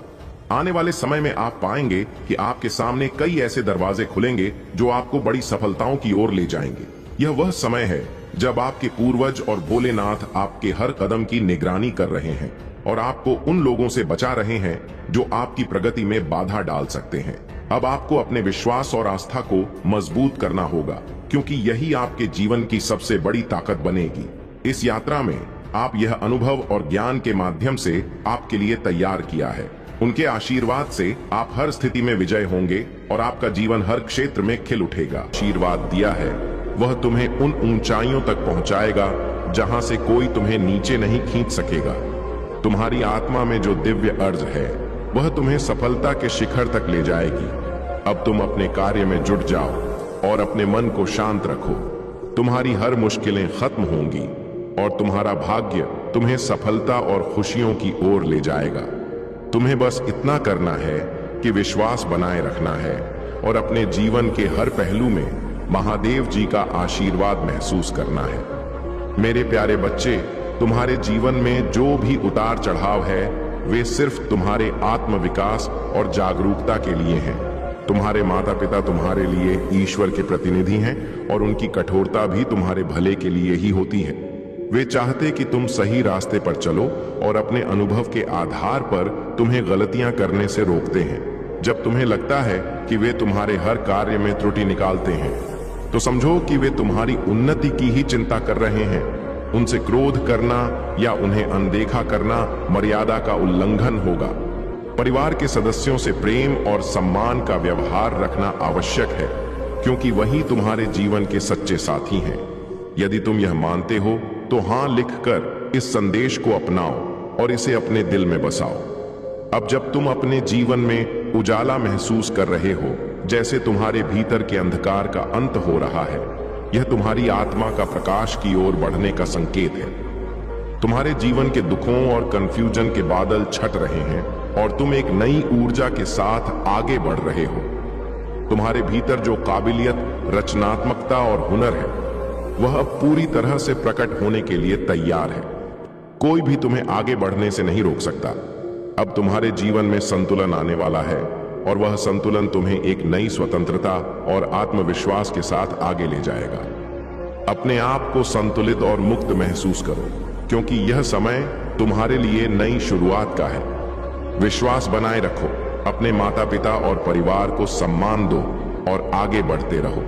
आने वाले समय में आप पाएंगे कि आपके सामने कई ऐसे दरवाजे खुलेंगे जो आपको बड़ी सफलताओं की ओर ले जाएंगे। यह वह समय है जब आपके पूर्वज और भोलेनाथ आपके हर कदम की निगरानी कर रहे हैं और आपको उन लोगों से बचा रहे हैं जो आपकी प्रगति में बाधा डाल सकते हैं। अब आपको अपने विश्वास और आस्था को मजबूत करना होगा, क्योंकि यही आपके जीवन की सबसे बड़ी ताकत बनेगी। इस यात्रा में आप यह अनुभव और ज्ञान के माध्यम से आपके लिए तैयार किया है। उनके आशीर्वाद से आप हर स्थिति में विजय होंगे और आपका जीवन हर क्षेत्र में खिल उठेगा। आशीर्वाद दिया है वह तुम्हें उन ऊंचाइयों तक पहुंचाएगा जहां से कोई तुम्हें नीचे नहीं खींच सकेगा। तुम्हारी आत्मा में जो दिव्य अर्ज है वह तुम्हें सफलता के शिखर तक ले जाएगी। अब तुम अपने कार्य में जुट जाओ और अपने मन को शांत रखो। तुम्हारी हर मुश्किलें खत्म होंगी और तुम्हारा भाग्य तुम्हें सफलता और खुशियों की ओर ले जाएगा। तुम्हें बस इतना करना है कि विश्वास बनाए रखना है और अपने जीवन के हर पहलू में महादेव जी का आशीर्वाद महसूस करना है। मेरे प्यारे बच्चे, तुम्हारे जीवन में जो भी उतार चढ़ाव है वे सिर्फ तुम्हारे आत्मविकास और जागरूकता के लिए हैं। तुम्हारे माता पिता तुम्हारे लिए ईश्वर के प्रतिनिधि हैं और उनकी कठोरता भी तुम्हारे भले के लिए ही होती है। वे चाहते कि तुम सही रास्ते पर चलो और अपने अनुभव के आधार पर तुम्हें गलतियां करने से रोकते हैं। जब तुम्हें लगता है कि वे तुम्हारे हर कार्य में त्रुटि निकालते हैं तो समझो कि वे तुम्हारी उन्नति की ही चिंता कर रहे हैं। उनसे क्रोध करना या उन्हें अनदेखा करना मर्यादा का उल्लंघन होगा। परिवार के सदस्यों से प्रेम और सम्मान का व्यवहार रखना आवश्यक है, क्योंकि वही तुम्हारे जीवन के सच्चे साथी हैं। यदि तुम यह मानते हो तो हाँ लिखकर इस संदेश को अपनाओ और इसे अपने दिल में बसाओ। अब जब तुम अपने जीवन में उजाला महसूस कर रहे हो, जैसे तुम्हारे भीतर के अंधकार का अंत हो रहा है, यह तुम्हारी आत्मा का प्रकाश की ओर बढ़ने का संकेत है। तुम्हारे जीवन के दुखों और कंफ्यूजन के बादल छट रहे हैं और तुम एक नई ऊर्जा के साथ आगे बढ़ रहे हो। तुम्हारे भीतर जो काबिलियत, रचनात्मकता और हुनर है वह अब पूरी तरह से प्रकट होने के लिए तैयार है। कोई भी तुम्हें आगे बढ़ने से नहीं रोक सकता। अब तुम्हारे जीवन में संतुलन आने वाला है और वह संतुलन तुम्हें एक नई स्वतंत्रता और आत्मविश्वास के साथ आगे ले जाएगा। अपने आप को संतुलित और मुक्त महसूस करो, क्योंकि यह समय तुम्हारे लिए नई शुरुआत का है। विश्वास बनाए रखो, अपने माता पिता और परिवार को सम्मान दो और आगे बढ़ते रहो।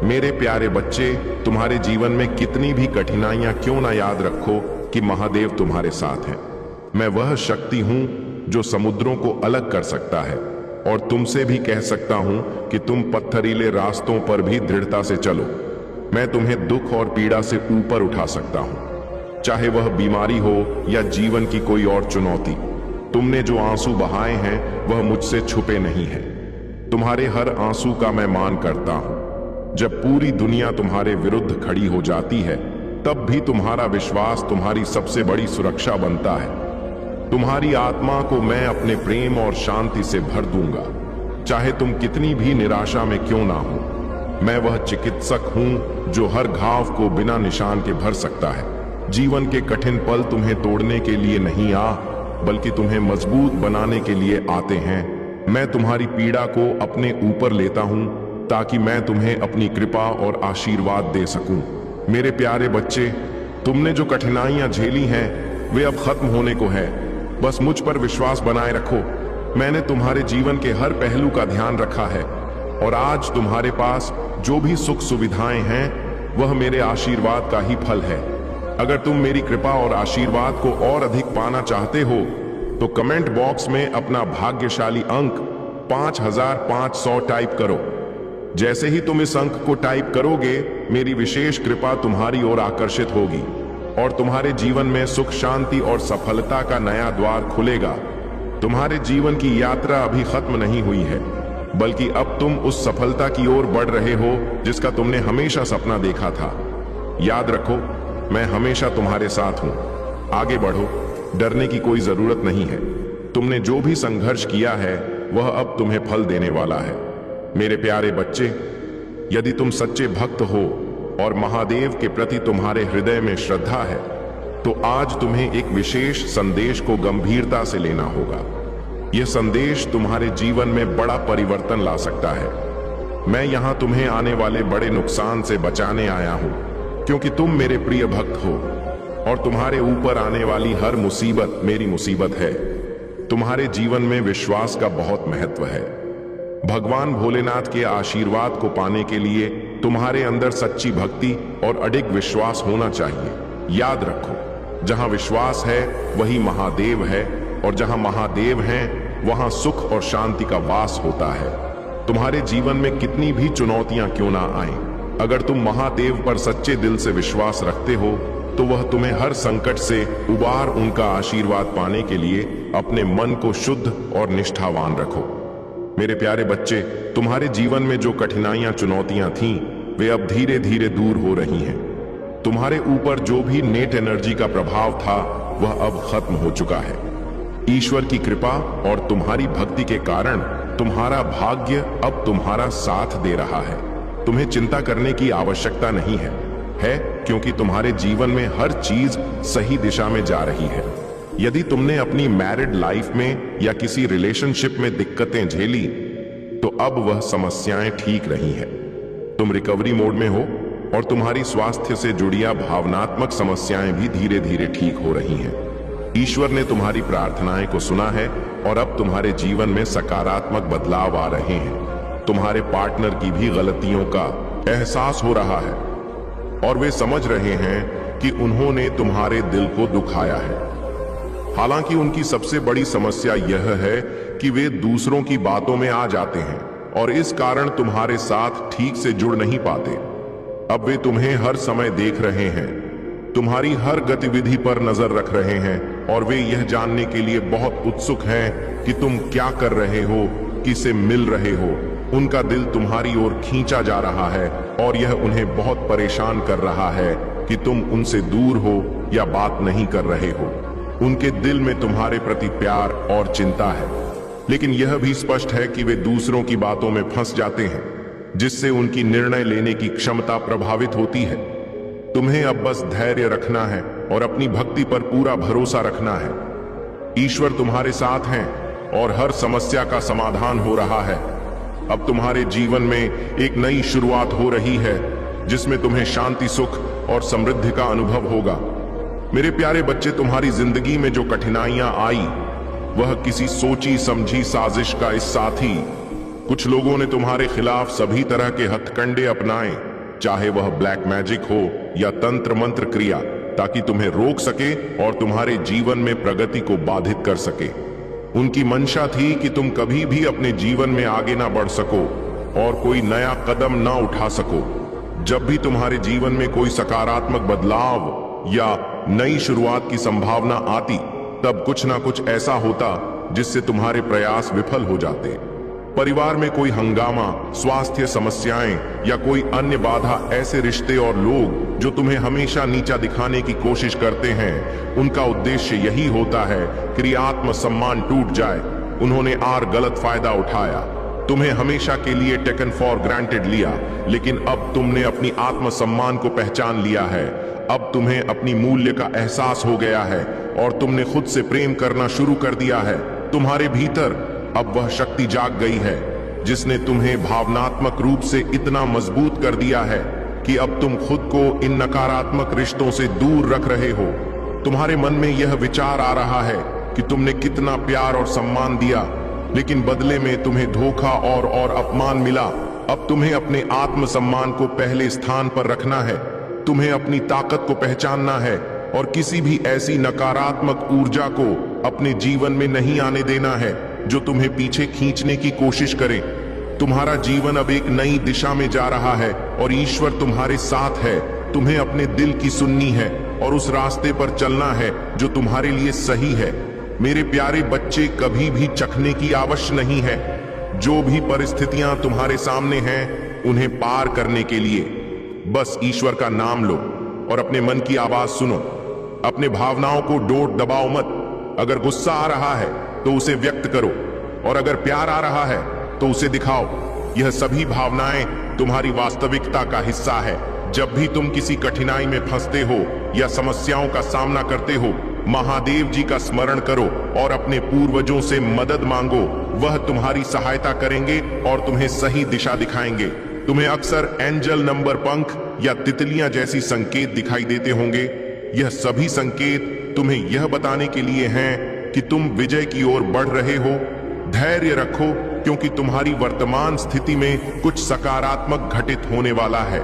मेरे प्यारे बच्चे, तुम्हारे जीवन में कितनी भी कठिनाइयां क्यों ना याद रखो कि महादेव तुम्हारे साथ हैं। मैं वह शक्ति हूं जो समुद्रों को अलग कर सकता है और तुमसे भी कह सकता हूं कि तुम पत्थरीले रास्तों पर भी दृढ़ता से चलो। मैं तुम्हें दुख और पीड़ा से ऊपर उठा सकता हूं, चाहे वह बीमारी हो या जीवन की कोई और चुनौती। तुमने जो आंसू बहाए हैं वह मुझसे छुपे नहीं है। तुम्हारे हर आंसू का मैं मान करता हूं। जब पूरी दुनिया तुम्हारे विरुद्ध खड़ी हो जाती है, तब भी तुम्हारा विश्वास तुम्हारी सबसे बड़ी सुरक्षा बनता है। तुम्हारी आत्मा को मैं अपने प्रेम और शांति से भर दूंगा, चाहे तुम कितनी भी निराशा में क्यों ना हो। मैं वह चिकित्सक हूं जो हर घाव को बिना निशान के भर सकता है। जीवन के कठिन पल तुम्हें तोड़ने के लिए नहीं बल्कि तुम्हें मजबूत बनाने के लिए आते हैं। मैं तुम्हारी पीड़ा को अपने ऊपर लेता हूं ताकि मैं तुम्हें अपनी कृपा और आशीर्वाद दे सकूं। मेरे प्यारे बच्चे, तुमने जो कठिनाइयां झेली हैं वे अब खत्म होने को है। बस मुझ पर विश्वास बनाए रखो। मैंने तुम्हारे जीवन के हर पहलू का ध्यान रखा है और आज तुम्हारे पास जो भी सुख सुविधाएं हैं वह मेरे आशीर्वाद का ही फल है। अगर तुम मेरी कृपा और आशीर्वाद को और अधिक पाना चाहते हो तो कमेंट बॉक्स में अपना भाग्यशाली अंक 5500 टाइप करो। जैसे ही तुम इस अंक को टाइप करोगे, मेरी विशेष कृपा तुम्हारी ओर आकर्षित होगी और तुम्हारे जीवन में सुख, शांति और सफलता का नया द्वार खुलेगा। तुम्हारे जीवन की यात्रा अभी खत्म नहीं हुई है, बल्कि अब तुम उस सफलता की ओर बढ़ रहे हो जिसका तुमने हमेशा सपना देखा था। याद रखो, मैं हमेशा तुम्हारे साथ हूं। आगे बढ़ो, डरने की कोई जरूरत नहीं है। तुमने जो भी संघर्ष किया है वह अब तुम्हें फल देने वाला है। मेरे प्यारे बच्चे, यदि तुम सच्चे भक्त हो और महादेव के प्रति तुम्हारे हृदय में श्रद्धा है तो आज तुम्हें एक विशेष संदेश को गंभीरता से लेना होगा। यह संदेश तुम्हारे जीवन में बड़ा परिवर्तन ला सकता है। मैं यहां तुम्हें आने वाले बड़े नुकसान से बचाने आया हूं, क्योंकि तुम मेरे प्रिय भक्त हो और तुम्हारे ऊपर आने वाली हर मुसीबत मेरी मुसीबत है। तुम्हारे जीवन में विश्वास का बहुत महत्व है। भगवान भोलेनाथ के आशीर्वाद को पाने के लिए तुम्हारे अंदर सच्ची भक्ति और अडिग विश्वास होना चाहिए। याद रखो, जहां विश्वास है वही महादेव है, और जहां महादेव हैं वहां सुख और शांति का वास होता है। तुम्हारे जीवन में कितनी भी चुनौतियां क्यों ना आए, अगर तुम महादेव पर सच्चे दिल से विश्वास रखते हो तो वह तुम्हें हर संकट से उबार उनका आशीर्वाद पाने के लिए अपने मन को शुद्ध और निष्ठावान रखो। मेरे प्यारे बच्चे, तुम्हारे जीवन में जो कठिनाइयां चुनौतियां थीं, वे अब धीरे धीरे दूर हो रही हैं। तुम्हारे ऊपर जो भी नेट एनर्जी का प्रभाव था वह अब खत्म हो चुका है। ईश्वर की कृपा और तुम्हारी भक्ति के कारण तुम्हारा भाग्य अब तुम्हारा साथ दे रहा है। तुम्हें चिंता करने की आवश्यकता नहीं है, क्योंकि तुम्हारे जीवन में हर चीज सही दिशा में जा रही है। यदि तुमने अपनी मैरिड लाइफ में या किसी रिलेशनशिप में दिक्कतें झेली, तो अब वह समस्याएं ठीक रही हैं। तुम रिकवरी मोड में हो और तुम्हारी स्वास्थ्य से जुड़िया भावनात्मक समस्याएं भी धीरे धीरे ठीक हो रही हैं। ईश्वर ने तुम्हारी प्रार्थनाएं को सुना है और अब तुम्हारे जीवन में सकारात्मक बदलाव आ रहे हैं। तुम्हारे पार्टनर की भी गलतियों का एहसास हो रहा है और वे समझ रहे हैं कि उन्होंने तुम्हारे दिल को दुखाया है। हालांकि उनकी सबसे बड़ी समस्या यह है कि वे दूसरों की बातों में आ जाते हैं और इस कारण तुम्हारे साथ ठीक से जुड़ नहीं पाते। अब वे तुम्हें हर समय देख रहे हैं, तुम्हारी हर गतिविधि पर नजर रख रहे हैं और वे यह जानने के लिए बहुत उत्सुक हैं कि तुम क्या कर रहे हो, किसे मिल रहे हो। उनका दिल तुम्हारी ओर खींचा जा रहा है और यह उन्हें बहुत परेशान कर रहा है कि तुम उनसे दूर हो या बात नहीं कर रहे हो। उनके दिल में तुम्हारे प्रति प्यार और चिंता है, लेकिन यह भी स्पष्ट है कि वे दूसरों की बातों में फंस जाते हैं, जिससे उनकी निर्णय लेने की क्षमता प्रभावित होती है। तुम्हें अब बस धैर्य रखना है और अपनी भक्ति पर पूरा भरोसा रखना है। ईश्वर तुम्हारे साथ हैं और हर समस्या का समाधान हो रहा है। अब तुम्हारे जीवन में एक नई शुरुआत हो रही है, जिसमें तुम्हें शांति, सुख और समृद्धि का अनुभव होगा। मेरे प्यारे बच्चे, तुम्हारी जिंदगी में जो कठिनाइयां आई वह किसी सोची समझी साजिश का हिस्सा थी। कुछ लोगों ने तुम्हारे खिलाफ सभी तरह के हथकंडे अपनाए, चाहे वह ब्लैक मैजिक हो या तंत्र मंत्र क्रिया, ताकि तुम्हें रोक सके और तुम्हारे जीवन में प्रगति को बाधित कर सके। उनकी मंशा थी कि तुम कभी भी अपने जीवन में आगे ना बढ़ सको और कोई नया कदम ना उठा सको। जब भी तुम्हारे जीवन में कोई सकारात्मक बदलाव या नई शुरुआत की संभावना आती, तब कुछ ना कुछ ऐसा होता जिससे तुम्हारे प्रयास विफल हो जाते। परिवार में कोई हंगामा, स्वास्थ्य समस्याएं या कोई अन्य बाधा, ऐसे रिश्ते और लोग जो तुम्हें हमेशा नीचा दिखाने की कोशिश करते हैं, उनका उद्देश्य यही होता है कि आत्मसम्मान टूट जाए। उन्होंने आर गलत फायदा उठाया, तुम्हें हमेशा के लिए टेकन फॉर ग्रांटेड लिया, लेकिन अब तुमने अपनी आत्मसम्मान को पहचान लिया है। अब तुम्हें अपनी मूल्य का एहसास हो गया है और तुमने खुद से प्रेम करना शुरू कर दिया है। तुम्हारे भीतर अब वह शक्ति जाग गई है जिसने तुम्हें भावनात्मक रूप से इतना मजबूत कर दिया है कि अब तुम खुद को इन नकारात्मक रिश्तों से दूर रख रहे हो। तुम्हारे मन में यह विचार आ रहा है कि तुमने कितना प्यार और सम्मान दिया, लेकिन बदले में तुम्हें धोखा और अपमान मिला। अब तुम्हें अपने आत्मसम्मान को पहले स्थान पर रखना है। तुम्हें अपनी ताकत को पहचानना है और किसी भी ऐसी नकारात्मक ऊर्जा को अपने जीवन में नहीं आने देना है जो तुम्हें पीछे खींचने की कोशिश करे। तुम्हारा जीवन अब एक नई दिशा में जा रहा है और ईश्वर तुम्हारे साथ है। तुम्हें अपने दिल की सुननी है और उस रास्ते पर चलना है जो तुम्हारे लिए सही है। मेरे प्यारे बच्चे, कभी भी चखने की आवश्यक नहीं है। जो भी परिस्थितियां तुम्हारे सामने हैं, उन्हें पार करने के लिए बस ईश्वर का नाम लो और अपने मन की आवाज सुनो। अपने भावनाओं को डोट दबाओ मत। अगर गुस्सा आ रहा है तो उसे व्यक्त करो और अगर प्यार आ रहा है तो उसे दिखाओ। यह सभी भावनाएं तुम्हारी वास्तविकता का हिस्सा है। जब भी तुम किसी कठिनाई में फंसते हो या समस्याओं का सामना करते हो, महादेव जी का स्मरण करो और अपने पूर्वजों से मदद मांगो। वह तुम्हारी सहायता करेंगे और तुम्हें सही दिशा दिखाएंगे। तुम्हें अक्सर एंजल नंबर, पंख या तितलियां जैसी संकेत दिखाई देते होंगे। यह सभी संकेत तुम्हें यह बताने के लिए हैं कि तुम विजय की ओर बढ़ रहे हो। धैर्य रखो, क्योंकि तुम्हारी वर्तमान स्थिति में कुछ सकारात्मक घटित होने वाला है।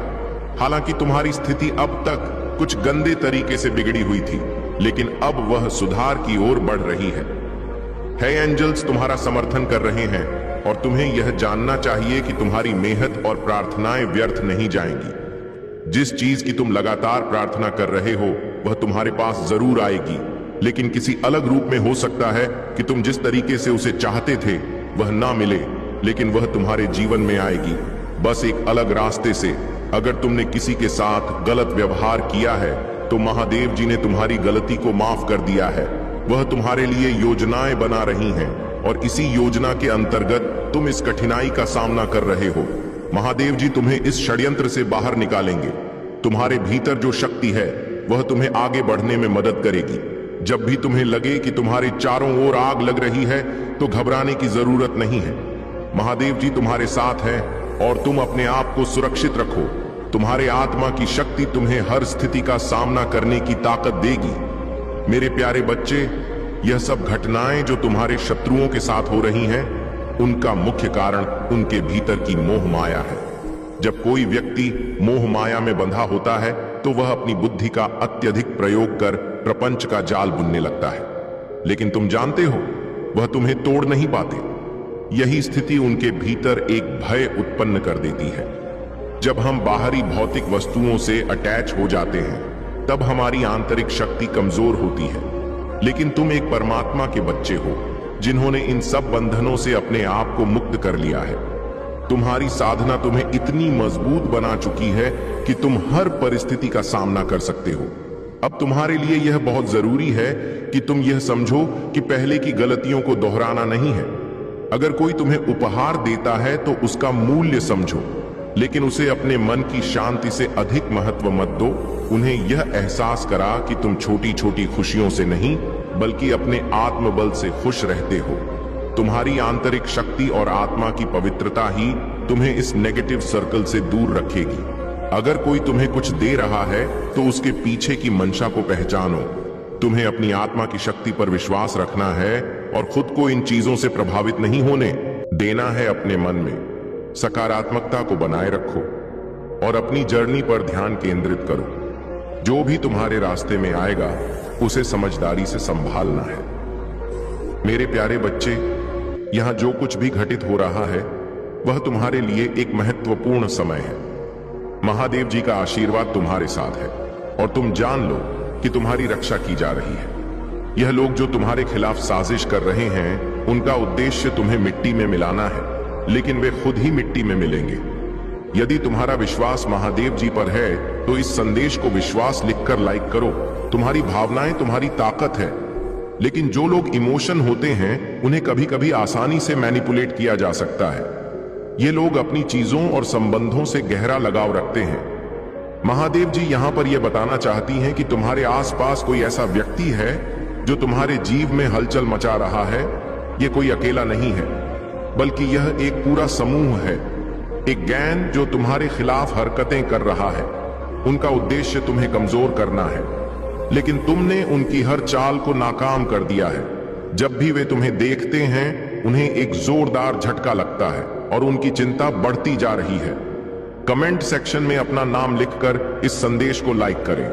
हालांकि तुम्हारी स्थिति अब तक कुछ गंदे तरीके से बिगड़ी हुई थी, लेकिन अब वह सुधार की ओर बढ़ रही है। एंजल्स तुम्हारा समर्थन कर रहे हैं और तुम्हें यह जानना चाहिए कि तुम्हारी मेहनत और प्रार्थनाएं व्यर्थ नहीं जाएंगी। जिस चीज की तुम लगातार प्रार्थना कर रहे हो वह तुम्हारे पास जरूर आएगी, लेकिन किसी अलग रूप में हो सकता है कि तुम जिस तरीके से उसे चाहते थे वह ना मिले, लेकिन वह तुम्हारे जीवन में आएगी, बस एक अलग रास्ते से। अगर तुमने किसी के साथ गलत व्यवहार किया है तो महादेव जी ने तुम्हारी गलती को माफ कर दिया है। वह तुम्हारे लिए योजनाएं बना रही हैं और इसी योजना के अंतर्गत तुम इस कठिनाई का सामना कर रहे हो। महादेव जी तुम्हें इस षड्यंत्र से बाहर निकालेंगे। तुम्हारे भीतर जो शक्ति है वह तुम्हें आगे बढ़ने में मदद करेगी। जब भी तुम्हें लगे कि तुम्हारे चारों ओर आग लग रही है तो घबराने की जरूरत नहीं है। महादेव जी तुम्हारे साथ हैं और तुम अपने आप को सुरक्षित रखो। तुम्हारे आत्मा की शक्ति तुम्हें हर स्थिति का सामना करने की ताकत देगी। मेरे प्यारे बच्चे, यह सब घटनाएं जो तुम्हारे शत्रुओं के साथ हो रही हैं, उनका मुख्य कारण उनके भीतर की मोह माया है। जब कोई व्यक्ति मोह माया में बंधा होता है तो वह अपनी बुद्धि का अत्यधिक प्रयोग कर प्रपंच का जाल बुनने लगता है, लेकिन तुम जानते हो वह तुम्हें तोड़ नहीं पाते। यही स्थिति उनके भीतर एक भय उत्पन्न कर देती है। जब हम बाहरी भौतिक वस्तुओं से अटैच हो जाते हैं तब हमारी आंतरिक शक्ति कमजोर होती है, लेकिन तुम एक परमात्मा के बच्चे हो जिन्होंने इन सब बंधनों से अपने आप को मुक्त कर लिया है। तुम्हारी साधना तुम्हें इतनी मजबूत बना चुकी है कि तुम हर परिस्थिति का सामना कर सकते हो। अब तुम्हारे लिए यह बहुत जरूरी है कि तुम यह समझो कि पहले की गलतियों को दोहराना नहीं है। अगर कोई तुम्हें उपहार देता है तो उसका मूल्य समझो, लेकिन उसे अपने मन की शांति से अधिक महत्व मत दो। उन्हें यह एहसास करा कि तुम छोटी छोटी खुशियों से नहीं बल्कि अपने आत्मबल से खुश रहते हो। तुम्हारी आंतरिक शक्ति और आत्मा की पवित्रता ही तुम्हें इस नेगेटिव सर्कल से दूर रखेगी। अगर कोई तुम्हें कुछ दे रहा है तो उसके पीछे की मंशा को पहचानो। तुम्हें अपनी आत्मा की शक्ति पर विश्वास रखना है और खुद को इन चीजों से प्रभावित नहीं होने देना है। अपने मन में सकारात्मकता को बनाए रखो और अपनी जर्नी पर ध्यान केंद्रित करो। जो भी तुम्हारे रास्ते में आएगा उसे समझदारी से संभालना है। मेरे प्यारे बच्चे, यहां जो कुछ भी घटित हो रहा है वह तुम्हारे लिए एक महत्वपूर्ण समय है। महादेव जी का आशीर्वाद तुम्हारे साथ है और तुम जान लो कि तुम्हारी रक्षा की जा रही है। यह लोग जो तुम्हारे खिलाफ साजिश कर रहे हैं उनका उद्देश्य तुम्हें मिट्टी में मिलाना है, लेकिन वे खुद ही मिट्टी में मिलेंगे। यदि तुम्हारा विश्वास महादेव जी पर है तो इस संदेश को विश्वास लिखकर लाइक करो। तुम्हारी भावनाएं तुम्हारी ताकत है, लेकिन जो लोग इमोशन होते हैं उन्हें कभी कभी आसानी से मैनिपुलेट किया जा सकता है। ये लोग अपनी चीजों और संबंधों से गहरा लगाव रखते हैं। महादेव जी यहां पर यह बताना चाहती हैं कि तुम्हारे आसपास कोई ऐसा व्यक्ति है जो तुम्हारे जीव में हलचल मचा रहा है। ये कोई अकेला नहीं है, बल्कि यह एक पूरा समूह है, एक गैंग जो तुम्हारे खिलाफ हरकतें कर रहा है। उनका उद्देश्य तुम्हें कमजोर करना है, लेकिन तुमने उनकी हर चाल को नाकाम कर दिया है। जब भी वे तुम्हें देखते हैं उन्हें एक जोरदार झटका लगता है और उनकी चिंता बढ़ती जा रही है। कमेंट सेक्शन में अपना नाम लिखकर इस संदेश को लाइक करें,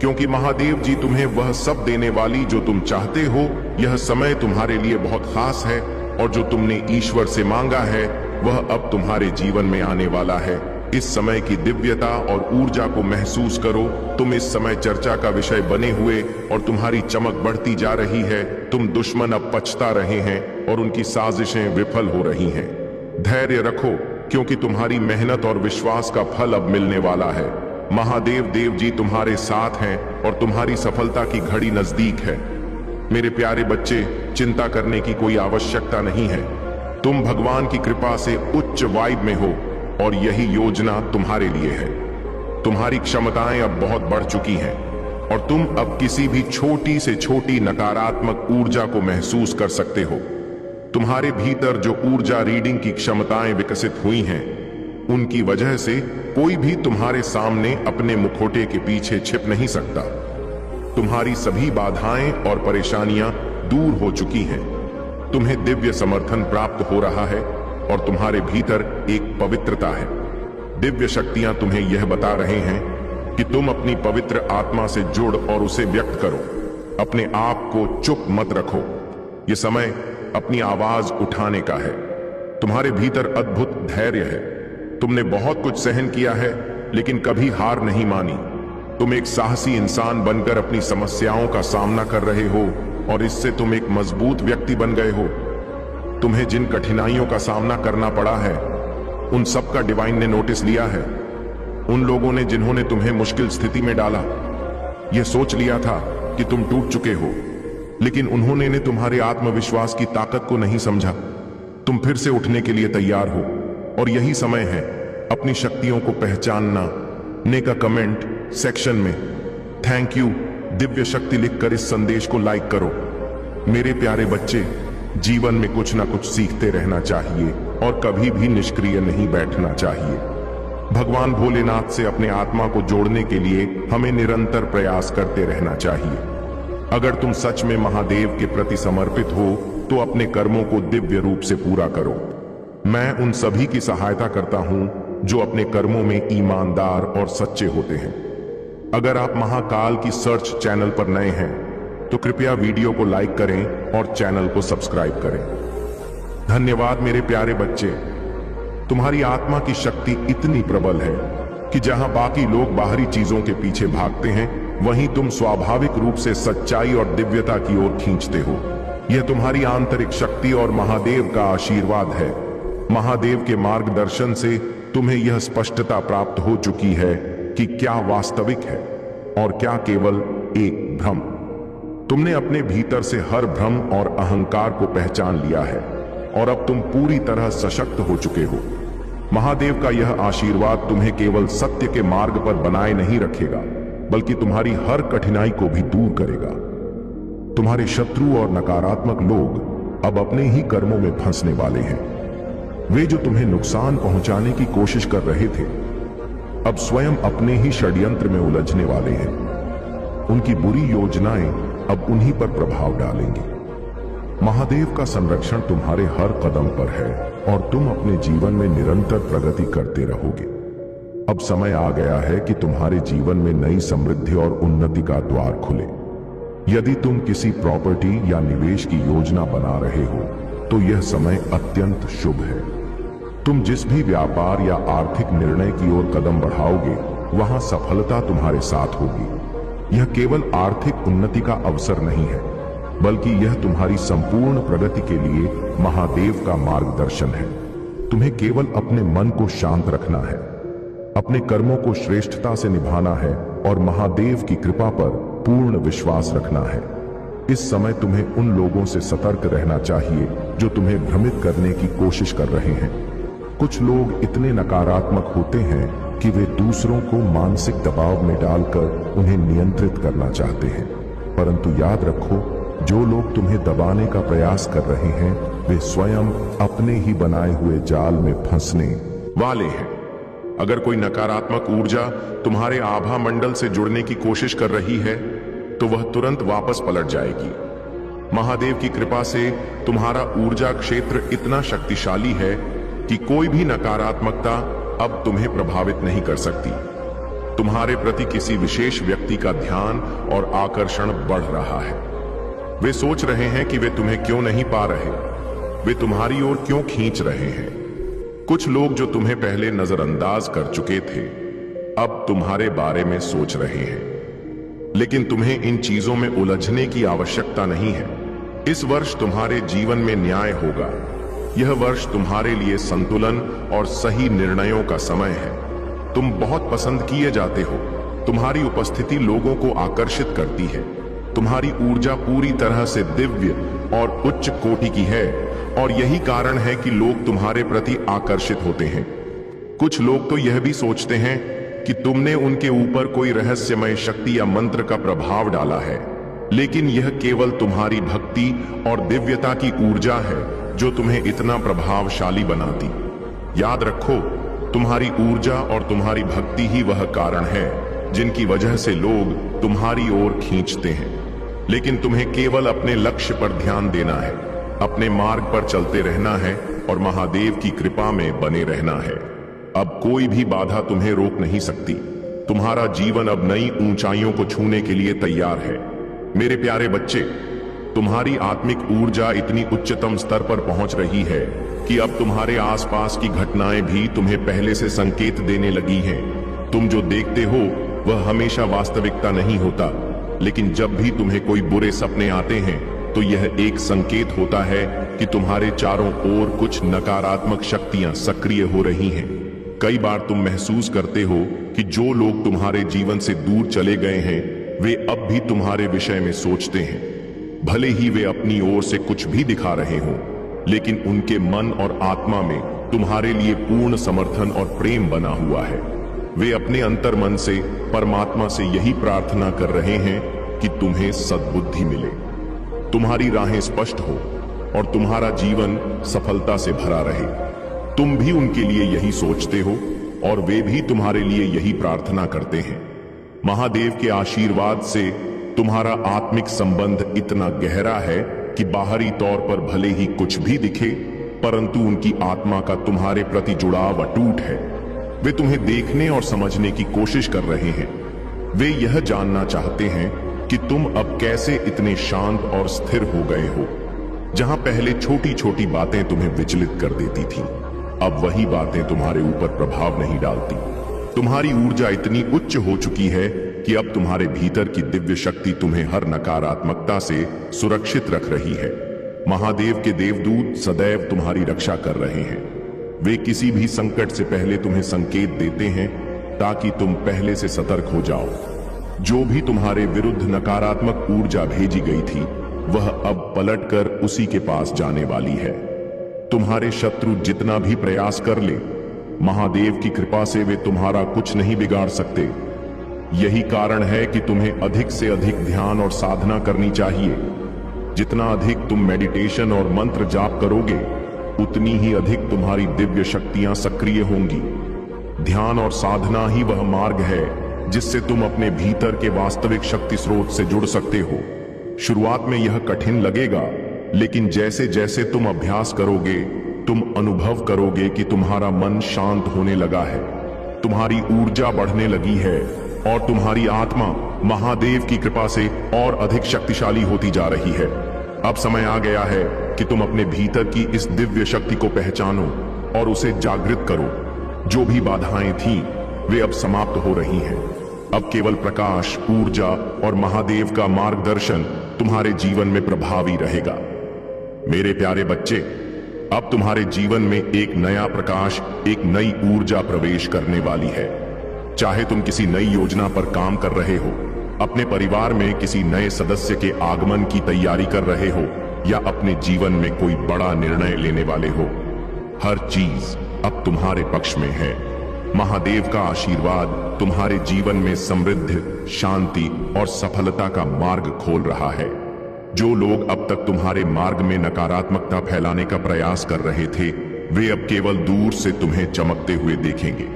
क्योंकि महादेव जी तुम्हें वह सब देने वाली जो तुम चाहते हो। यह समय तुम्हारे लिए बहुत खास है और जो तुमने ईश्वर से मांगा है वह अब तुम्हारे जीवन में आने वाला है। इस समय की दिव्यता और ऊर्जा को महसूस करो। तुम इस समय चर्चा का विषय बने हुए और तुम्हारी चमक बढ़ती जा रही है। तुम दुश्मन अब पछता रहे हैं और उनकी साजिशें विफल हो रही हैं। धैर्य रखो, क्योंकि तुम्हारी मेहनत और विश्वास का फल अब मिलने वाला है। महादेव देव जी तुम्हारे साथ हैं और तुम्हारी सफलता की घड़ी नजदीक है। मेरे प्यारे बच्चे, चिंता करने की कोई आवश्यकता नहीं है। तुम भगवान की कृपा से उच्च वाइब में हो और यही योजना तुम्हारे लिए है। तुम्हारी क्षमताएं अब बहुत बढ़ चुकी हैं। और तुम अब किसी भी छोटी से छोटी नकारात्मक ऊर्जा को महसूस कर सकते हो। तुम्हारे भीतर जो ऊर्जा रीडिंग की क्षमताएं विकसित हुई हैं, उनकी वजह से कोई भी तुम्हारे सामने अपने मुखौटे के पीछे छिप नहीं सकता। तुम्हारी सभी बाधाएं और परेशानियां दूर हो चुकी हैं। तुम्हें दिव्य समर्थन प्राप्त हो रहा है और तुम्हारे भीतर एक पवित्रता है। दिव्य शक्तियां तुम्हें यह बता रहे हैं कि तुम अपनी पवित्र आत्मा से जुड़ और उसे व्यक्त करो। अपने आप को चुप मत रखो। यह समय अपनी आवाज उठाने का है। तुम्हारे भीतर अद्भुत धैर्य है। तुमने बहुत कुछ सहन किया है, लेकिन कभी हार नहीं मानी। तुम एक साहसी इंसान बनकर अपनी समस्याओं का सामना कर रहे हो और इससे तुम एक मजबूत व्यक्ति बन गए हो। तुम्हें जिन कठिनाइयों का सामना करना पड़ा है, उन सब का डिवाइन ने नोटिस लिया है। उन लोगों ने जिन्होंने तुम्हें मुश्किल स्थिति में डाला, यह सोच लिया था कि तुम टूट चुके हो, लेकिन उन्होंने तुम्हारे आत्मविश्वास की ताकत को नहीं समझा। तुम फिर से उठने के लिए तैयार हो और यही समय है अपनी शक्तियों को पहचानना। ने का कमेंट सेक्शन में थैंक यू दिव्य शक्ति लिखकर इस संदेश को लाइक करो। मेरे प्यारे बच्चे, जीवन में कुछ ना कुछ सीखते रहना चाहिए और कभी भी निष्क्रिय नहीं बैठना चाहिए। भगवान भोलेनाथ से अपने आत्मा को जोड़ने के लिए हमें निरंतर प्रयास करते रहना चाहिए। अगर तुम सच में महादेव के प्रति समर्पित हो तो अपने कर्मों को दिव्य रूप से पूरा करो। मैं उन सभी की सहायता करता हूं जो अपने कर्मों में ईमानदार और सच्चे होते हैं। अगर आप महाकाल की सर्च चैनल पर नए हैं तो कृपया वीडियो को लाइक करें और चैनल को सब्सक्राइब करें। धन्यवाद मेरे प्यारे बच्चे। तुम्हारी आत्मा की शक्ति इतनी प्रबल है कि जहां बाकी लोग बाहरी चीजों के पीछे भागते हैं, वहीं तुम स्वाभाविक रूप से सच्चाई और दिव्यता की ओर खींचते हो। यह तुम्हारी आंतरिक शक्ति और महादेव का आशीर्वाद है। महादेव के मार्गदर्शन से तुम्हें यह स्पष्टता प्राप्त हो चुकी है कि क्या वास्तविक है और क्या केवल एक भ्रम। तुमने अपने भीतर से हर भ्रम और अहंकार को पहचान लिया है और अब तुम पूरी तरह सशक्त हो चुके हो। महादेव का यह आशीर्वाद तुम्हें केवल सत्य के मार्ग पर बनाए नहीं रखेगा, बल्कि तुम्हारी हर कठिनाई को भी दूर करेगा। तुम्हारे शत्रु और नकारात्मक लोग अब अपने ही कर्मों में फंसने वाले हैं। वे जो तुम्हें नुकसान पहुंचाने की कोशिश कर रहे थे, अब स्वयं अपने ही षड्यंत्र में उलझने वाले हैं। उनकी बुरी योजनाएं अब उन्हीं पर प्रभाव डालेंगी। महादेव का संरक्षण तुम्हारे हर कदम पर है और तुम अपने जीवन में निरंतर प्रगति करते रहोगे। अब समय आ गया है कि तुम्हारे जीवन में नई समृद्धि और उन्नति का द्वार खुले। यदि तुम किसी प्रॉपर्टी या निवेश की योजना बना रहे हो तो यह समय अत्यंत शुभ है। तुम जिस भी व्यापार या आर्थिक निर्णय की ओर कदम बढ़ाओगे, वहां सफलता तुम्हारे साथ होगी। यह केवल आर्थिक उन्नति का अवसर नहीं है, बल्कि यह तुम्हारी संपूर्ण प्रगति के लिए महादेव का मार्गदर्शन है। तुम्हें केवल अपने मन को शांत रखना है, अपने कर्मों को श्रेष्ठता से निभाना है और महादेव की कृपा पर पूर्ण विश्वास रखना है। इस समय तुम्हें उन लोगों से सतर्क रहना चाहिए जो तुम्हें भ्रमित करने की कोशिश कर रहे हैं। कुछ लोग इतने नकारात्मक होते हैं कि वे दूसरों को मानसिक दबाव में डालकर उन्हें नियंत्रित करना चाहते हैं, परंतु याद रखो, जो लोग तुम्हें दबाने का प्रयास कर रहे हैं, वे स्वयं अपने ही बनाए हुए जाल में फंसने वाले हैं। अगर कोई नकारात्मक ऊर्जा तुम्हारे आभा मंडल से जुड़ने की कोशिश कर रही है, तो वह तुरंत वापस पलट जाएगी। महादेव की कृपा से तुम्हारा ऊर्जा क्षेत्र इतना शक्तिशाली है कि कोई भी नकारात्मकता अब तुम्हें प्रभावित नहीं कर सकती। तुम्हारे प्रति किसी विशेष व्यक्ति का ध्यान और आकर्षण बढ़ रहा है। वे सोच रहे हैं कि वे तुम्हें क्यों नहीं पा रहे, वे तुम्हारी ओर क्यों खींच रहे हैं। कुछ लोग जो तुम्हें पहले नजरअंदाज कर चुके थे, अब तुम्हारे बारे में सोच रहे हैं, लेकिन तुम्हें इन चीजों में उलझने की आवश्यकता नहीं है। इस वर्ष तुम्हारे जीवन में न्याय होगा। यह वर्ष तुम्हारे लिए संतुलन और सही निर्णयों का समय है। तुम बहुत पसंद किए जाते हो। तुम्हारी उपस्थिति लोगों को आकर्षित करती है। तुम्हारी ऊर्जा पूरी तरह से दिव्य और उच्च कोटि की है और यही कारण है कि लोग तुम्हारे प्रति आकर्षित होते हैं। कुछ लोग तो यह भी सोचते हैं कि तुमने उनके ऊपर कोई रहस्यमय शक्ति या मंत्र का प्रभाव डाला है, लेकिन यह केवल तुम्हारी भक्ति और दिव्यता की ऊर्जा है जो तुम्हें इतना प्रभावशाली बनाती। याद रखो, तुम्हारी ऊर्जा और तुम्हारी भक्ति ही वह कारण है जिनकी वजह से लोग तुम्हारी ओर खींचते हैं। लेकिन तुम्हें केवल अपने लक्ष्य पर ध्यान देना है, अपने मार्ग पर चलते रहना है और महादेव की कृपा में बने रहना है। अब कोई भी बाधा तुम्हें रोक नहीं सकती। तुम्हारा जीवन अब नई ऊंचाइयों को छूने के लिए तैयार है। मेरे प्यारे बच्चे, तुम्हारी आत्मिक ऊर्जा इतनी उच्चतम स्तर पर पहुंच रही है कि अब तुम्हारे आसपास की घटनाएं भी तुम्हें पहले से संकेत देने लगी हैं। तुम जो देखते हो वह हमेशा वास्तविकता नहीं होता, लेकिन जब भी तुम्हें कोई बुरे सपने आते हैं तो यह एक संकेत होता है कि तुम्हारे चारों ओर कुछ नकारात्मक शक्तियां सक्रिय हो रही हैं। कई बार तुम महसूस करते हो कि जो लोग तुम्हारे जीवन से दूर चले गए हैं वे अब भी तुम्हारे विषय में सोचते हैं। भले ही वे अपनी ओर से कुछ भी दिखा रहे हों, लेकिन उनके मन और आत्मा में तुम्हारे लिए पूर्ण समर्थन और प्रेम बना हुआ है। वे अपने अंतर्मन से परमात्मा से यही प्रार्थना कर रहे हैं कि तुम्हें सद्बुद्धि मिले, तुम्हारी राहें स्पष्ट हो और तुम्हारा जीवन सफलता से भरा रहे। तुम भी उनके लिए यही सोचते हो और वे भी तुम्हारे लिए यही प्रार्थना करते हैं। महादेव के आशीर्वाद से तुम्हारा आत्मिक संबंध इतना गहरा है कि बाहरी तौर पर भले ही कुछ भी दिखे, परंतु उनकी आत्मा का तुम्हारे प्रति जुड़ाव अटूट है। वे तुम्हें देखने और समझने की कोशिश कर रहे हैं। वे यह जानना चाहते हैं कि तुम अब कैसे इतने शांत और स्थिर हो गए हो। जहां पहले छोटी छोटी बातें तुम्हें विचलित कर देती थीं, अब वही बातें तुम्हारे ऊपर प्रभाव नहीं डालती। तुम्हारी ऊर्जा इतनी उच्च हो चुकी है कि अब तुम्हारे भीतर की दिव्य शक्ति तुम्हें हर नकारात्मकता से सुरक्षित रख रही है। महादेव के देवदूत सदैव तुम्हारी रक्षा कर रहे हैं। वे किसी भी संकट से पहले तुम्हें संकेत देते हैं ताकि तुम पहले से सतर्क हो जाओ। जो भी तुम्हारे विरुद्ध नकारात्मक ऊर्जा भेजी गई थी वह अब पलटकर उसी के पास जाने वाली है। तुम्हारे शत्रु जितना भी प्रयास कर ले, महादेव की कृपा से वे तुम्हारा कुछ नहीं बिगाड़ सकते। यही कारण है कि तुम्हें अधिक से अधिक ध्यान और साधना करनी चाहिए। जितना अधिक तुम मेडिटेशन और मंत्र जाप करोगे, उतनी ही अधिक तुम्हारी दिव्य शक्तियां सक्रिय होंगी। ध्यान और साधना ही वह मार्ग है जिससे तुम अपने भीतर के वास्तविक शक्ति स्रोत से जुड़ सकते हो। शुरुआत में यह कठिन लगेगा, लेकिन जैसे जैसे तुम अभ्यास करोगे, तुम अनुभव करोगे कि तुम्हारा मन शांत होने लगा है, तुम्हारी ऊर्जा बढ़ने लगी है और तुम्हारी आत्मा महादेव की कृपा से और अधिक शक्तिशाली होती जा रही है। अब समय आ गया है कि तुम अपने भीतर की इस दिव्य शक्ति को पहचानो और उसे जागृत करो। जो भी बाधाएं थीं, वे अब समाप्त हो रही हैं। अब केवल प्रकाश, ऊर्जा और महादेव का मार्गदर्शन तुम्हारे जीवन में प्रभावी रहेगा। मेरे प्यारे बच्चे, अब तुम्हारे जीवन में एक नया प्रकाश, एक नई ऊर्जा प्रवेश करने वाली है। चाहे तुम किसी नई योजना पर काम कर रहे हो, अपने परिवार में किसी नए सदस्य के आगमन की तैयारी कर रहे हो या अपने जीवन में कोई बड़ा निर्णय लेने वाले हो, हर चीज अब तुम्हारे पक्ष में है। महादेव का आशीर्वाद तुम्हारे जीवन में समृद्धि, शांति और सफलता का मार्ग खोल रहा है। जो लोग अब तक तुम्हारे मार्ग में नकारात्मकता फैलाने का प्रयास कर रहे थे, वे अब केवल दूर से तुम्हें चमकते हुए देखेंगे।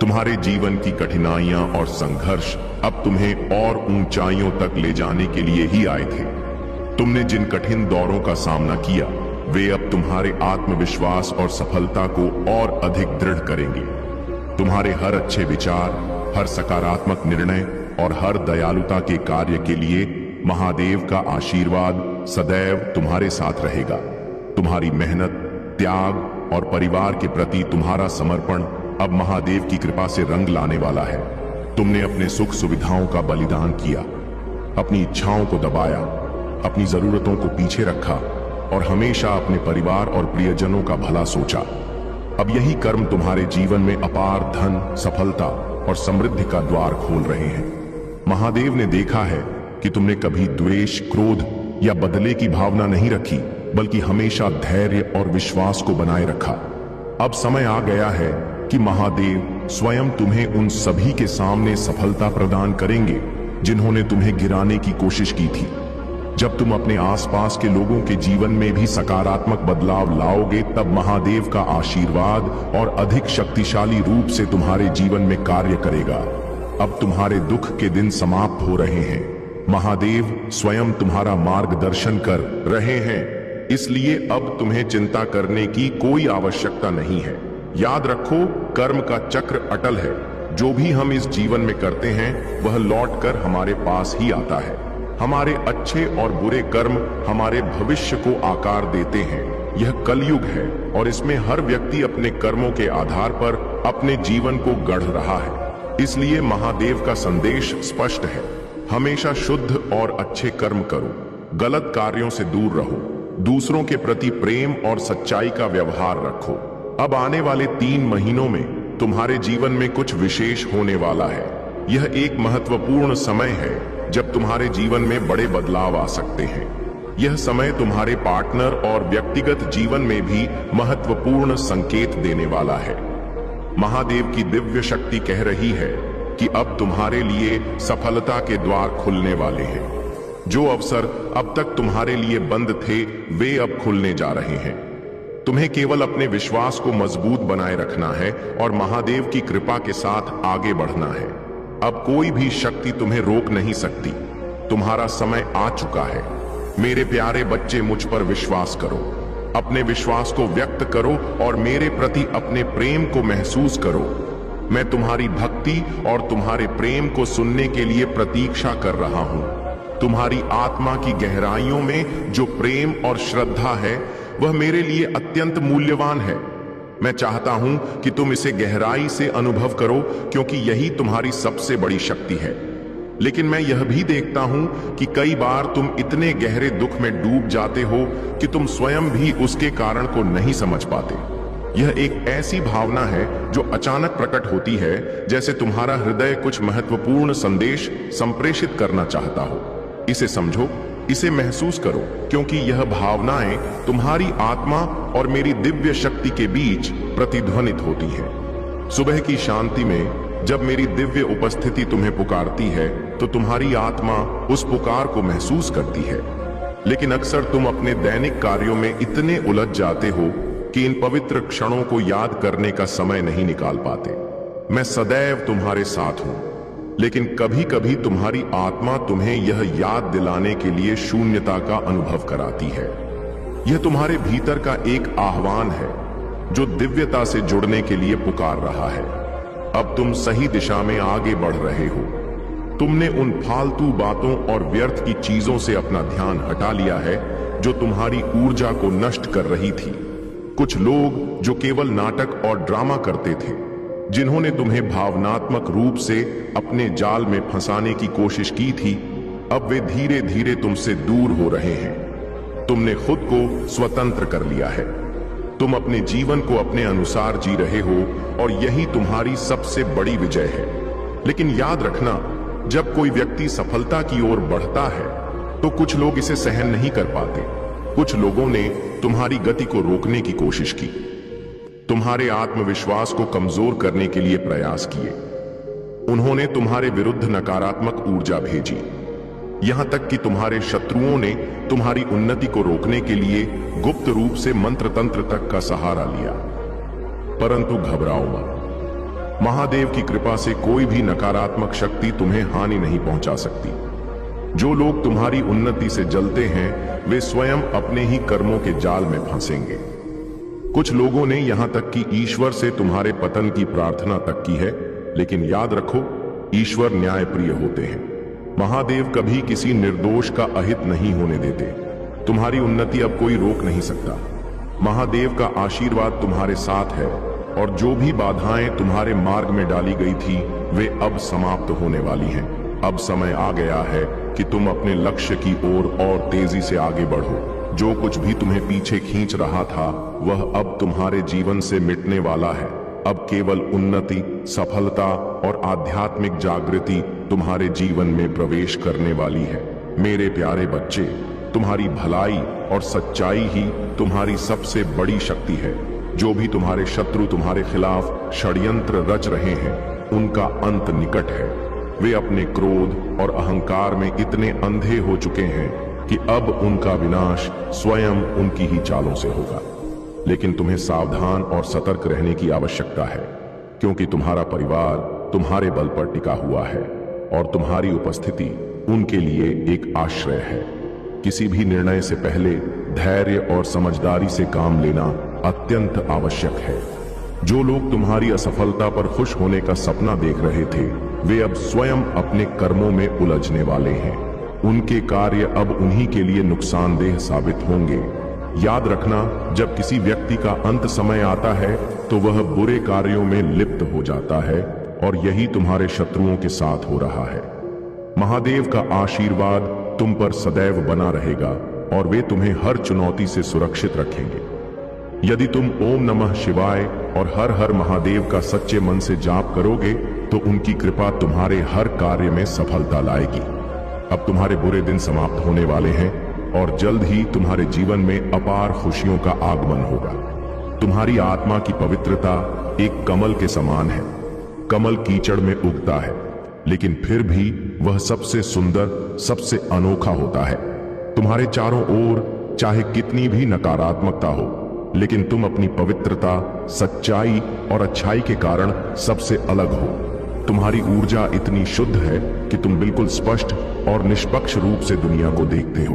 तुम्हारे जीवन की कठिनाइयां और संघर्ष अब तुम्हें और ऊंचाइयों तक ले जाने के लिए ही आए थे। तुमने जिन कठिन दौरों का सामना किया, वे अब तुम्हारे आत्मविश्वास और सफलता को और अधिक दृढ़ करेंगे। तुम्हारे हर अच्छे विचार, हर सकारात्मक निर्णय और हर दयालुता के कार्य के लिए महादेव का आशीर्वाद सदैव तुम्हारे साथ रहेगा। तुम्हारी मेहनत, त्याग और परिवार के प्रति तुम्हारा समर्पण अब महादेव की कृपा से रंग लाने वाला है। तुमने अपने सुख सुविधाओं का बलिदान किया, अपनी इच्छाओं को दबाया, अपनी जरूरतों को पीछे रखा और हमेशा अपने परिवार और प्रियजनों का भला सोचा। अब यही कर्म तुम्हारे जीवन में अपार धन, सफलता और समृद्धि का द्वार खोल रहे हैं। महादेव ने देखा है कि तुमने कभी द्वेष, क्रोध या बदले की भावना नहीं रखी, बल्कि हमेशा धैर्य और विश्वास को बनाए रखा। अब समय आ गया है कि महादेव स्वयं तुम्हें उन सभी के सामने सफलता प्रदान करेंगे जिन्होंने तुम्हें गिराने की कोशिश की थी। जब तुम अपने आसपास के लोगों के जीवन में भी सकारात्मक बदलाव लाओगे, तब महादेव का आशीर्वाद और अधिक शक्तिशाली रूप से तुम्हारे जीवन में कार्य करेगा। अब तुम्हारे दुख के दिन समाप्त हो रहे हैं। महादेव स्वयं तुम्हारा मार्गदर्शन कर रहे हैं, इसलिए अब तुम्हें चिंता करने की कोई आवश्यकता नहीं है। याद रखो, कर्म का चक्र अटल है। जो भी हम इस जीवन में करते हैं वह लौटकर हमारे पास ही आता है। हमारे अच्छे और बुरे कर्म हमारे भविष्य को आकार देते हैं। यह कलयुग है और इसमें हर व्यक्ति अपने कर्मों के आधार पर अपने जीवन को गढ़ रहा है। इसलिए महादेव का संदेश स्पष्ट है, हमेशा शुद्ध और अच्छे कर्म करो, गलत कार्यों से दूर रहो, दूसरों के प्रति प्रेम और सच्चाई का व्यवहार रखो। अब आने वाले 3 महीनों में तुम्हारे जीवन में कुछ विशेष होने वाला है। यह एक महत्वपूर्ण समय है जब तुम्हारे जीवन में बड़े बदलाव आ सकते हैं। यह समय तुम्हारे पार्टनर और व्यक्तिगत जीवन में भी महत्वपूर्ण संकेत देने वाला है। महादेव की दिव्य शक्ति कह रही है कि अब तुम्हारे लिए सफलता के द्वार खुलने वाले हैं। जो अवसर अब तक तुम्हारे लिए बंद थे, वे अब खुलने जा रहे हैं। तुम्हें केवल अपने विश्वास को मजबूत बनाए रखना है और महादेव की कृपा के साथ आगे बढ़ना है। अब कोई भी शक्ति तुम्हें रोक नहीं सकती। तुम्हारा समय आ चुका है। मेरे प्यारे बच्चे, मुझ पर विश्वास करो, अपने विश्वास को व्यक्त करो और मेरे प्रति अपने प्रेम को महसूस करो। मैं तुम्हारी भक्ति और तुम्हारे प्रेम को सुनने के लिए प्रतीक्षा कर रहा हूं। तुम्हारी आत्मा की गहराइयों में जो प्रेम और श्रद्धा है, वह मेरे लिए अत्यंत मूल्यवान है। मैं चाहता हूं कि तुम इसे गहराई से अनुभव करो, क्योंकि यही तुम्हारी सबसे बड़ी शक्ति है। लेकिन मैं यह भी देखता हूं कि कई बार तुम इतने गहरे दुख में डूब जाते हो कि तुम स्वयं भी उसके कारण को नहीं समझ पाते। यह एक ऐसी भावना है जो अचानक प्रकट होती है, जैसे तुम्हारा हृदय कुछ महत्वपूर्ण संदेश संप्रेषित करना चाहता हो। इसे समझो, इसे महसूस करो, क्योंकि यह भावनाएं तुम्हारी आत्मा और मेरी दिव्य शक्ति के बीच प्रतिध्वनित होती हैं। सुबह की शांति में जब मेरी दिव्य उपस्थिति तुम्हें पुकारती है, तो तुम्हारी आत्मा उस पुकार को महसूस करती है। लेकिन अक्सर तुम अपने दैनिक कार्यों में इतने उलझ जाते हो कि इन पवित्र क्षणों को याद करने का समय नहीं निकाल पाते। मैं सदैव तुम्हारे साथ हूं, लेकिन कभी कभी तुम्हारी आत्मा तुम्हें यह याद दिलाने के लिए शून्यता का अनुभव कराती है। यह तुम्हारे भीतर का एक आह्वान है जो दिव्यता से जुड़ने के लिए पुकार रहा है। अब तुम सही दिशा में आगे बढ़ रहे हो। तुमने उन फालतू बातों और व्यर्थ की चीजों से अपना ध्यान हटा लिया है जो तुम्हारी ऊर्जा को नष्ट कर रही थी। कुछ लोग जो केवल नाटक और ड्रामा करते थे, जिन्होंने तुम्हें भावनात्मक रूप से अपने जाल में फंसाने की कोशिश की थी, अब वे धीरे धीरे तुमसे दूर हो रहे हैं। तुमने खुद को स्वतंत्र कर लिया है। तुम अपने जीवन को अपने अनुसार जी रहे हो और यही तुम्हारी सबसे बड़ी विजय है। लेकिन याद रखना, जब कोई व्यक्ति सफलता की ओर बढ़ता है तो कुछ लोग इसे सहन नहीं कर पाते। कुछ लोगों ने तुम्हारी गति को रोकने की कोशिश की, तुम्हारे आत्मविश्वास को कमजोर करने के लिए प्रयास किए। उन्होंने तुम्हारे विरुद्ध नकारात्मक ऊर्जा भेजी। यहां तक कि तुम्हारे शत्रुओं ने तुम्हारी उन्नति को रोकने के लिए गुप्त रूप से मंत्र तंत्र तक का सहारा लिया। परंतु घबराओ मत। महादेव की कृपा से कोई भी नकारात्मक शक्ति तुम्हें हानि नहीं पहुंचा सकती। जो लोग तुम्हारी उन्नति से जलते हैं, वे स्वयं अपने ही कर्मों के जाल में फंसेंगे। कुछ लोगों ने यहां तक कि ईश्वर से तुम्हारे पतन की प्रार्थना तक की है, लेकिन याद रखो, ईश्वर न्यायप्रिय होते हैं। महादेव कभी किसी निर्दोष का अहित नहीं होने देते। तुम्हारी उन्नति अब कोई रोक नहीं सकता। महादेव का आशीर्वाद तुम्हारे साथ है और जो भी बाधाएं तुम्हारे मार्ग में डाली गई थी, वे अब समाप्त होने वाली हैं। अब समय आ गया है कि तुम अपने लक्ष्य की ओर और तेजी से आगे बढ़ो। जो कुछ भी तुम्हें पीछे खींच रहा था, वह अब तुम्हारे जीवन से मिटने वाला है। अब केवल उन्नति, सफलता और आध्यात्मिक जागृति तुम्हारे जीवन में प्रवेश करने वाली है। मेरे प्यारे बच्चे, तुम्हारी भलाई और सच्चाई ही तुम्हारी सबसे बड़ी शक्ति है। जो भी तुम्हारे शत्रु तुम्हारे खिलाफ षड्यंत्र रच रहे हैं, उनका अंत निकट है। वे अपने क्रोध और अहंकार में इतने अंधे हो चुके हैं कि अब उनका विनाश स्वयं उनकी ही चालों से होगा। लेकिन तुम्हें सावधान और सतर्क रहने की आवश्यकता है, क्योंकि तुम्हारा परिवार तुम्हारे बल पर टिका हुआ है और तुम्हारी उपस्थिति उनके लिए एक आश्रय है। किसी भी निर्णय से पहले धैर्य और समझदारी से काम लेना अत्यंत आवश्यक है। जो लोग तुम्हारी असफलता पर खुश होने का सपना देख रहे थे, वे अब स्वयं अपने कर्मों में उलझने वाले हैं। उनके कार्य अब उन्हीं के लिए नुकसानदेह साबित होंगे। याद रखना, जब किसी व्यक्ति का अंत समय आता है तो वह बुरे कार्यों में लिप्त हो जाता है, और यही तुम्हारे शत्रुओं के साथ हो रहा है। महादेव का आशीर्वाद तुम पर सदैव बना रहेगा और वे तुम्हें हर चुनौती से सुरक्षित रखेंगे। यदि तुम ओम नमः शिवाय और हर हर महादेव का सच्चे मन से जाप करोगे तो उनकी कृपा तुम्हारे हर कार्य में सफलता लाएगी। अब तुम्हारे बुरे दिन समाप्त होने वाले हैं और जल्द ही तुम्हारे जीवन में अपार खुशियों का आगमन होगा। तुम्हारी आत्मा की पवित्रता एक कमल के समान है। कमल कीचड़ में उगता है, लेकिन फिर भी वह सबसे सुंदर, सबसे अनोखा होता है। तुम्हारे चारों ओर चाहे कितनी भी नकारात्मकता हो, लेकिन तुम अपनी पवित्रता, सच्चाई और अच्छाई के कारण सबसे अलग हो। तुम्हारी ऊर्जा इतनी शुद्ध है कि तुम बिल्कुल स्पष्ट और निष्पक्ष रूप से दुनिया को देखते हो।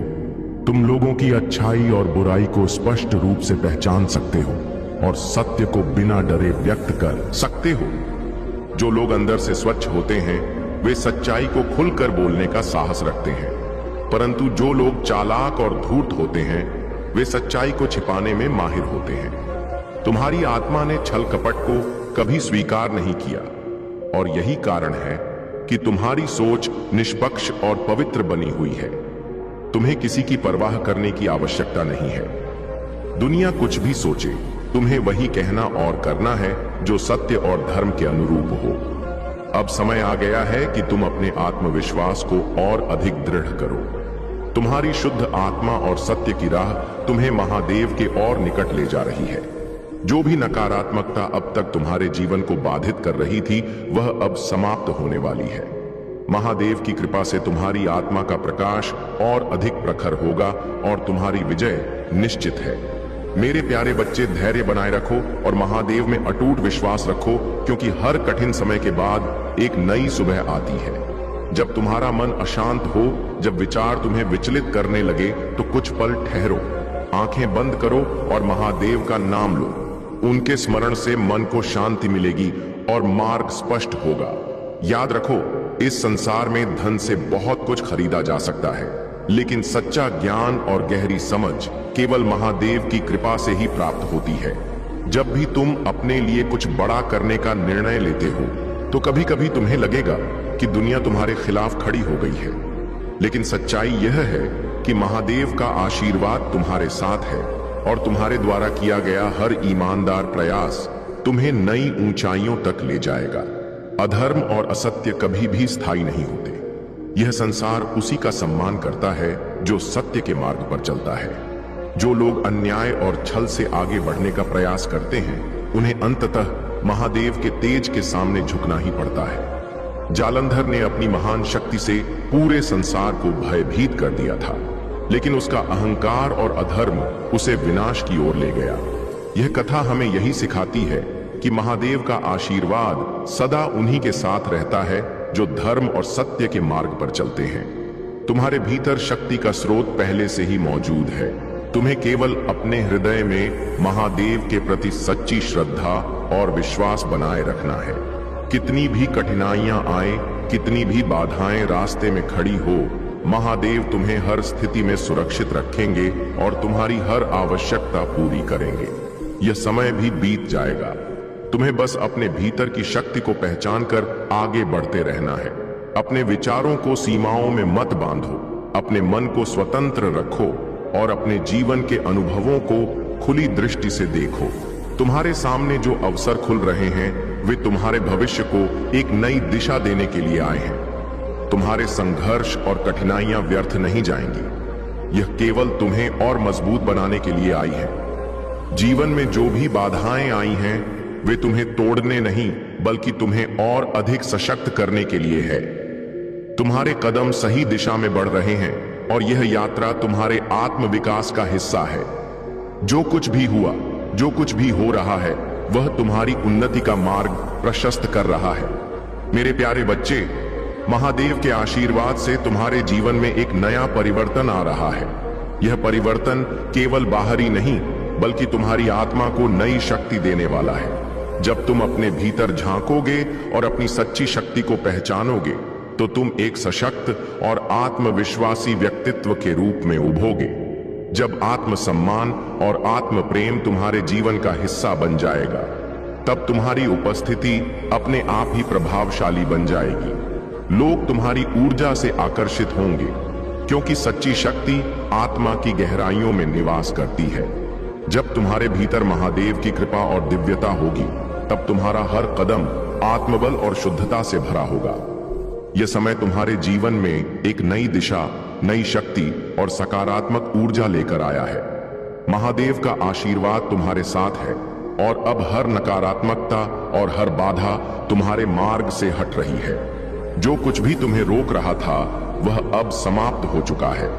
तुम लोगों की अच्छाई और बुराई को स्पष्ट रूप से पहचान सकते हो और सत्य को बिना डरे व्यक्त कर सकते हो। जो लोग अंदर से स्वच्छ होते हैं, वे सच्चाई को खुलकर बोलने का साहस रखते हैं, परंतु जो लोग चालाक और धूर्त होते हैं, वे सच्चाई को छिपाने में माहिर होते हैं। तुम्हारी आत्मा ने छल कपट को कभी स्वीकार नहीं किया, और यही कारण है कि तुम्हारी सोच निष्पक्ष और पवित्र बनी हुई है। तुम्हें किसी की परवाह करने की आवश्यकता नहीं है। दुनिया कुछ भी सोचे, तुम्हें वही कहना और करना है जो सत्य और धर्म के अनुरूप हो। अब समय आ गया है कि तुम अपने आत्मविश्वास को और अधिक दृढ़ करो। तुम्हारी शुद्ध आत्मा और सत्य की राह तुम्हें महादेव के और निकट ले जा रही है। जो भी नकारात्मकता अब तक तुम्हारे जीवन को बाधित कर रही थी, वह अब समाप्त होने वाली है। महादेव की कृपा से तुम्हारी आत्मा का प्रकाश और अधिक प्रखर होगा और तुम्हारी विजय निश्चित है। मेरे प्यारे बच्चे, धैर्य बनाए रखो और महादेव में अटूट विश्वास रखो, क्योंकि हर कठिन समय के बाद एक नई सुबह आती है। जब तुम्हारा मन अशांत हो, जब विचार तुम्हें विचलित करने लगे, तो कुछ पल ठहरो, आंखें बंद करो और महादेव का नाम लो। उनके स्मरण से मन को शांति मिलेगी और मार्ग स्पष्ट होगा। याद रखो, इस संसार में धन से बहुत कुछ खरीदा जा सकता है, लेकिन सच्चा ज्ञान और गहरी समझ केवल महादेव की कृपा से ही प्राप्त होती है। जब भी तुम अपने लिए कुछ बड़ा करने का निर्णय लेते हो, तो कभी कभी तुम्हें लगेगा कि दुनिया तुम्हारे खिलाफ खड़ी हो गई है, लेकिन सच्चाई यह है कि महादेव का आशीर्वाद तुम्हारे साथ है और तुम्हारे द्वारा किया गया हर ईमानदार प्रयास तुम्हें नई ऊंचाइयों तक ले जाएगा। अधर्म और असत्य कभी भी स्थायी नहीं होते। यह संसार उसी का सम्मान करता है जो सत्य के मार्ग पर चलता है। जो लोग अन्याय और छल से आगे बढ़ने का प्रयास करते हैं, उन्हें अंततः महादेव के तेज के सामने झुकना ही पड़ता है। जालंधर ने अपनी महान शक्ति से पूरे संसार को भयभीत कर दिया था, लेकिन उसका अहंकार और अधर्म उसे विनाश की ओर ले गया। यह कथा हमें यही सिखाती है कि महादेव का आशीर्वाद सदा उन्हीं के साथ रहता है जो धर्म और सत्य के मार्ग पर चलते हैं। तुम्हारे भीतर शक्ति का स्रोत पहले से ही मौजूद है। तुम्हें केवल अपने हृदय में महादेव के प्रति सच्ची श्रद्धा और विश्वास बनाए रखना है। कितनी भी कठिनाइयां आए, कितनी भी बाधाएं रास्ते में खड़ी हो, महादेव तुम्हें हर स्थिति में सुरक्षित रखेंगे और तुम्हारी हर आवश्यकता पूरी करेंगे। यह समय भी बीत जाएगा। तुम्हें बस अपने भीतर की शक्ति को पहचान कर आगे बढ़ते रहना है। अपने विचारों को सीमाओं में मत बांधो, अपने मन को स्वतंत्र रखो और अपने जीवन के अनुभवों को खुली दृष्टि से देखो। तुम्हारे सामने जो अवसर खुल रहे हैं, वे तुम्हारे भविष्य को एक नई दिशा देने के लिए आए हैं। तुम्हारे संघर्ष और कठिनाइयां व्यर्थ नहीं जाएंगी। यह केवल तुम्हें और मजबूत बनाने के लिए आई है। जीवन में जो भी बाधाएं आई हैं वे तुम्हें तोड़ने नहीं बल्कि तुम्हें और अधिक सशक्त करने के लिए है। तुम्हारे कदम सही दिशा में बढ़ रहे हैं और यह यात्रा तुम्हारे आत्म विकास का हिस्सा है। जो कुछ भी हुआ, जो कुछ भी हो रहा है, वह तुम्हारी उन्नति का मार्ग प्रशस्त कर रहा है। मेरे प्यारे बच्चे, महादेव के आशीर्वाद से तुम्हारे जीवन में एक नया परिवर्तन आ रहा है। यह परिवर्तन केवल बाहरी नहीं बल्कि तुम्हारी आत्मा को नई शक्ति देने वाला है। जब तुम अपने भीतर झांकोगे और अपनी सच्ची शक्ति को पहचानोगे तो तुम एक सशक्त और आत्मविश्वासी व्यक्तित्व के रूप में उभरोगे। जब आत्मसम्मान और आत्म प्रेम तुम्हारे जीवन का हिस्सा बन जाएगा तब तुम्हारी उपस्थिति अपने आप ही प्रभावशाली बन जाएगी। लोग तुम्हारी ऊर्जा से आकर्षित होंगे क्योंकि सच्ची शक्ति आत्मा की गहराइयों में निवास करती है। जब तुम्हारे भीतर महादेव की कृपा और दिव्यता होगी तब तुम्हारा हर कदम आत्मबल और शुद्धता से भरा होगा। यह समय तुम्हारे जीवन में एक नई दिशा, नई शक्ति और सकारात्मक ऊर्जा लेकर आया है। महादेव का आशीर्वाद तुम्हारे साथ है और अब हर नकारात्मकता और हर बाधा तुम्हारे मार्ग से हट रही है। जो कुछ भी तुम्हें रोक रहा था वह अब समाप्त हो चुका है।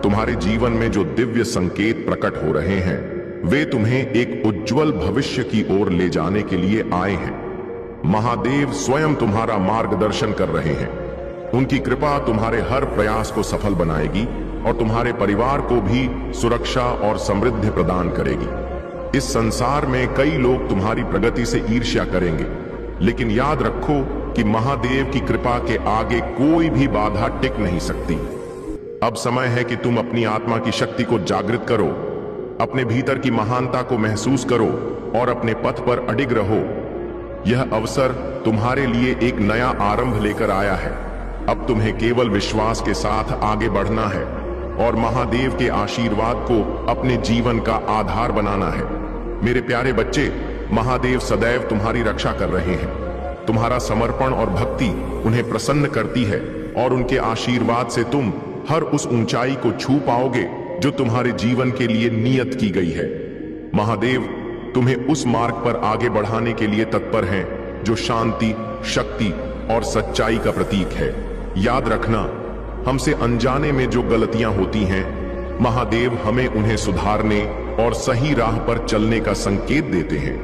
तुम्हारे जीवन में जो दिव्य संकेत प्रकट हो रहे हैं वे तुम्हें एक उज्जवल भविष्य की ओर ले जाने के लिए आए हैं। महादेव स्वयं तुम्हारा मार्गदर्शन कर रहे हैं। उनकी कृपा तुम्हारे हर प्रयास को सफल बनाएगी और तुम्हारे परिवार को भी सुरक्षा और समृद्धि प्रदान करेगी। इस संसार में कई लोग तुम्हारी प्रगति से ईर्ष्या करेंगे, लेकिन याद रखो कि महादेव की कृपा के आगे कोई भी बाधा टिक नहीं सकती। अब समय है कि तुम अपनी आत्मा की शक्ति को जागृत करो, अपने भीतर की महानता को महसूस करो और अपने पथ पर अडिग रहो। यह अवसर तुम्हारे लिए एक नया आरंभ लेकर आया है। अब तुम्हें केवल विश्वास के साथ आगे बढ़ना है और महादेव के आशीर्वाद को अपने जीवन का आधार बनाना है। मेरे प्यारे बच्चे, महादेव सदैव तुम्हारी रक्षा कर रहे हैं। तुम्हारा समर्पण और भक्ति उन्हें प्रसन्न करती है और उनके आशीर्वाद से तुम हर उस ऊंचाई को छू पाओगे जो तुम्हारे जीवन के लिए नियत की गई है। महादेव तुम्हें उस मार्ग पर आगे बढ़ाने के लिए तत्पर हैं जो शांति, शक्ति और सच्चाई का प्रतीक है। याद रखना, हमसे अनजाने में जो गलतियां होती हैं, महादेव हमें उन्हें सुधारने और सही राह पर चलने का संकेत देते हैं।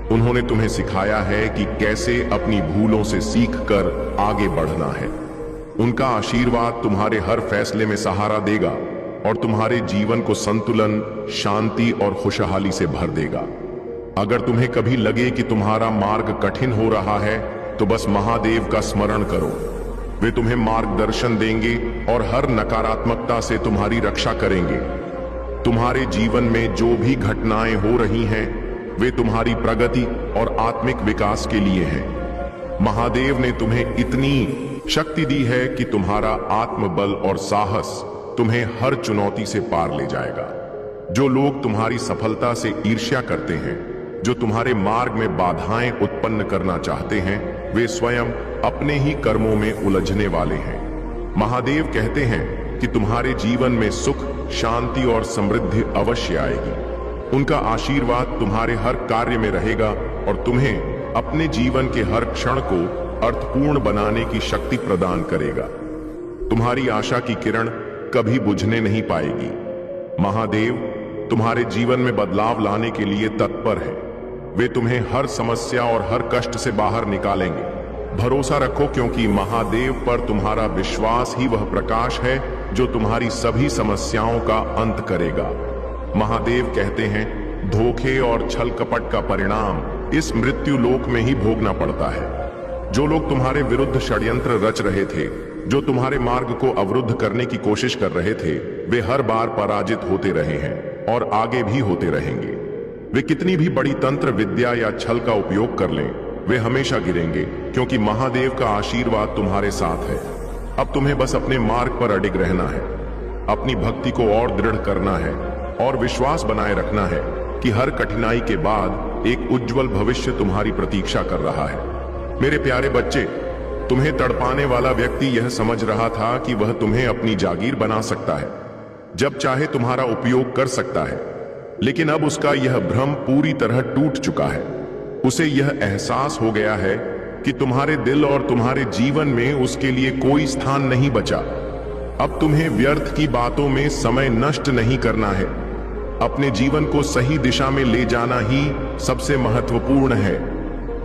उन्होंने तुम्हें सिखाया है कि कैसे अपनी भूलों से सीखकर आगे बढ़ना है। उनका आशीर्वाद तुम्हारे हर फैसले में सहारा देगा और तुम्हारे जीवन को संतुलन, शांति और खुशहाली से भर देगा। अगर तुम्हें कभी लगे कि तुम्हारा मार्ग कठिन हो रहा है तो बस महादेव का स्मरण करो। वे तुम्हें मार्गदर्शन देंगे और हर नकारात्मकता से तुम्हारी रक्षा करेंगे। तुम्हारे जीवन में जो भी घटनाएं हो रही हैं वे तुम्हारी प्रगति और आत्मिक विकास के लिए हैं। महादेव ने तुम्हें इतनी शक्ति दी है कि तुम्हारा आत्मबल और साहस तुम्हें हर चुनौती से पार ले जाएगा। जो लोग तुम्हारी सफलता से ईर्ष्या करते हैं, जो तुम्हारे मार्ग में बाधाएं उत्पन्न करना चाहते हैं, वे स्वयं अपने ही कर्मों में उलझने वाले हैं। महादेव कहते हैं कि तुम्हारे जीवन में सुख, शांति और समृद्धि अवश्य आएगी। उनका आशीर्वाद तुम्हारे हर कार्य में रहेगा और तुम्हें अपने जीवन के हर क्षण को अर्थपूर्ण बनाने की शक्ति प्रदान करेगा। तुम्हारी आशा की किरण कभी बुझने नहीं पाएगी। महादेव तुम्हारे जीवन में बदलाव लाने के लिए तत्पर है। वे तुम्हें हर समस्या और हर कष्ट से बाहर निकालेंगे। भरोसा रखो, क्योंकि महादेव पर तुम्हारा विश्वास ही वह प्रकाश है जो तुम्हारी सभी समस्याओं का अंत करेगा। महादेव कहते हैं, धोखे और छल कपट का परिणाम इस मृत्यु लोक में ही भोगना पड़ता है। जो लोग तुम्हारे विरुद्ध षड्यंत्र रच रहे थे, जो तुम्हारे मार्ग को अवरुद्ध करने की कोशिश कर रहे थे, वे हर बार पराजित होते रहे हैं और आगे भी होते रहेंगे। वे कितनी भी बड़ी तंत्र विद्या या छल का उपयोग कर लें, वे हमेशा गिरेंगे, क्योंकि महादेव का आशीर्वाद तुम्हारे साथ है। अब तुम्हें बस अपने मार्ग पर अडिग रहना है, अपनी भक्ति को और दृढ़ करना है और विश्वास बनाए रखना है कि हर कठिनाई के बाद एक उज्जवल भविष्य तुम्हारी प्रतीक्षा कर रहा है। मेरे प्यारे बच्चे, तुम्हें तड़पाने वाला व्यक्ति यह समझ रहा था कि वह तुम्हें अपनी जागीर बना सकता है, जब चाहे तुम्हारा उपयोग कर सकता है। लेकिन अब उसका यह भ्रम पूरी तरह टूट चुका है। उसे यह एहसास हो गया है कि तुम्हारे दिल और तुम्हारे जीवन में उसके लिए कोई स्थान नहीं बचा। अब तुम्हें व्यर्थ की बातों में समय नष्ट नहीं करना है। अपने जीवन को सही दिशा में ले जाना ही सबसे महत्वपूर्ण है।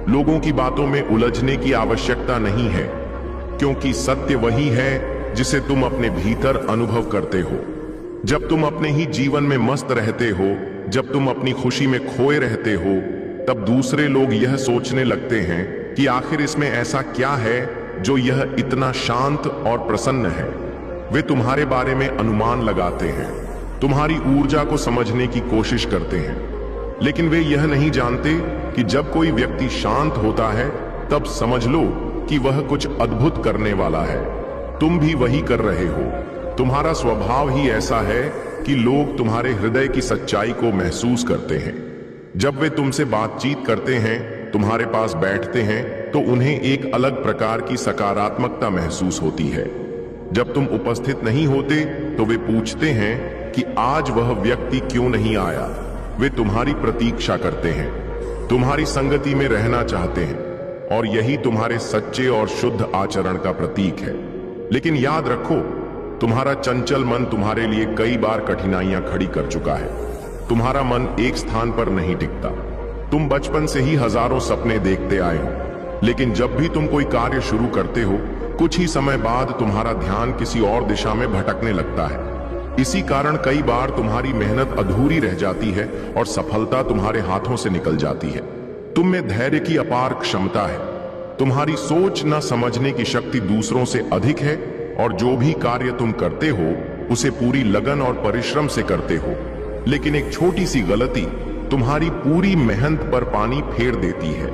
लोगों की बातों में उलझने की आवश्यकता नहीं है, क्योंकि सत्य वही है जिसे तुम अपने भीतर अनुभव करते हो। जब तुम अपने ही जीवन में मस्त रहते हो, जब तुम अपनी खुशी में खोए रहते हो, तब दूसरे लोग यह सोचने लगते हैं कि आखिर इसमें ऐसा क्या है जो यह इतना शांत और प्रसन्न है। वे तुम्हारे बारे में अनुमान लगाते हैं, तुम्हारी ऊर्जा को समझने की कोशिश करते हैं, लेकिन वे यह नहीं जानते कि जब कोई व्यक्ति शांत होता है तब समझ लो कि वह कुछ अद्भुत करने वाला है। तुम भी वही कर रहे हो। तुम्हारा स्वभाव ही ऐसा है कि लोग तुम्हारे हृदय की सच्चाई को महसूस करते हैं। जब वे तुमसे बातचीत करते हैं, तुम्हारे पास बैठते हैं, तो उन्हें एक अलग प्रकार की सकारात्मकता महसूस होती है। जब तुम उपस्थित नहीं होते तो वे पूछते हैं कि आज वह व्यक्ति क्यों नहीं आया। वे तुम्हारी प्रतीक्षा करते हैं, तुम्हारी संगति में रहना चाहते हैं, और यही तुम्हारे सच्चे और शुद्ध आचरण का प्रतीक है। लेकिन याद रखो, तुम्हारा चंचल मन तुम्हारे लिए कई बार कठिनाइयां खड़ी कर चुका है। तुम्हारा मन एक स्थान पर नहीं टिकता। तुम बचपन से ही हजारों सपने देखते आए हो, लेकिन जब भी तुम कोई कार्य शुरू करते हो, कुछ ही समय बाद तुम्हारा ध्यान किसी और दिशा में भटकने लगता है। इसी कारण कई बार तुम्हारी मेहनत अधूरी रह जाती है और सफलता तुम्हारे हाथों से निकल जाती है। तुम में धैर्य की अपार क्षमता है। तुम्हारी सोच न समझने की शक्ति दूसरों से अधिक है, और जो भी कार्य तुम करते हो उसे पूरी लगन और परिश्रम से करते हो। लेकिन एक छोटी सी गलती तुम्हारी पूरी मेहनत पर पानी फेर देती है।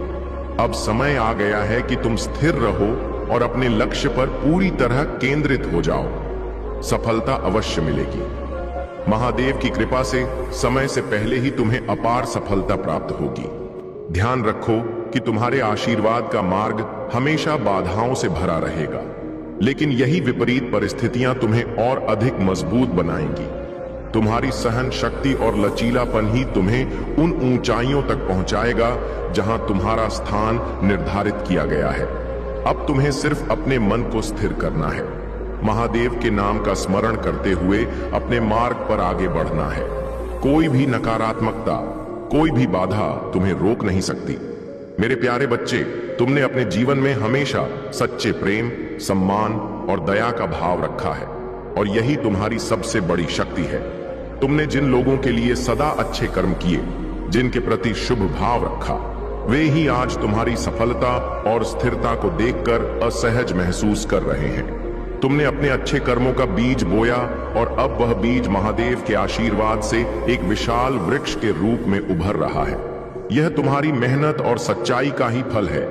अब समय आ गया है कि तुम स्थिर रहो और अपने लक्ष्य पर पूरी तरह केंद्रित हो जाओ। सफलता अवश्य मिलेगी। महादेव की कृपा से समय से पहले ही तुम्हें अपार सफलता प्राप्त होगी। ध्यान रखो कि तुम्हारे आशीर्वाद का मार्ग हमेशा बाधाओं से भरा रहेगा, लेकिन यही विपरीत परिस्थितियां तुम्हें और अधिक मजबूत बनाएंगी। तुम्हारी सहन शक्ति और लचीलापन ही तुम्हें उन ऊंचाइयों तक पहुंचाएगा जहां तुम्हारा स्थान निर्धारित किया गया है। अब तुम्हें सिर्फ अपने मन को स्थिर करना है। महादेव के नाम का स्मरण करते हुए अपने मार्ग पर आगे बढ़ना है। कोई भी नकारात्मकता, कोई भी बाधा तुम्हें रोक नहीं सकती। मेरे प्यारे बच्चे, तुमने अपने जीवन में हमेशा सच्चे प्रेम, सम्मान और दया का भाव रखा है, और यही तुम्हारी सबसे बड़ी शक्ति है। तुमने जिन लोगों के लिए सदा अच्छे कर्म किए, जिनके प्रति शुभ भाव रखा, वे ही आज तुम्हारी सफलता और स्थिरता को देखकर असहज महसूस कर रहे हैं। तुमने अपने अच्छे कर्मों का बीज बोया, और अब वह बीज महादेव के आशीर्वाद से एक विशाल वृक्ष के रूप में उभर रहा है। यह तुम्हारी मेहनत और सच्चाई का ही फल है।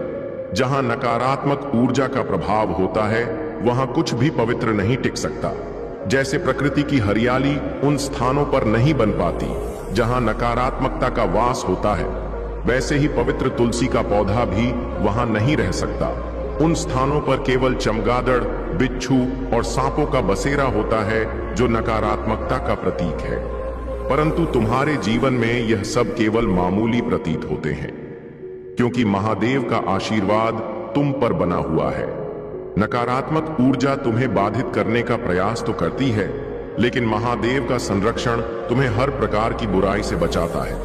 जहां नकारात्मक ऊर्जा का प्रभाव होता है, वहां कुछ भी पवित्र नहीं टिक सकता। जैसे प्रकृति की हरियाली उन स्थानों पर नहीं बन पाती जहां नकारात्मकता का वास होता है, वैसे ही पवित्र तुलसी का पौधा भी वहां नहीं रह सकता। उन स्थानों पर केवल चमगादड़, बिच्छू और सांपों का बसेरा होता है, जो नकारात्मकता का प्रतीक है। परंतु तुम्हारे जीवन में यह सब केवल मामूली प्रतीत होते हैं, क्योंकि महादेव का आशीर्वाद तुम पर बना हुआ है। नकारात्मक ऊर्जा तुम्हें बाधित करने का प्रयास तो करती है, लेकिन महादेव का संरक्षण तुम्हें हर प्रकार की बुराई से बचाता है।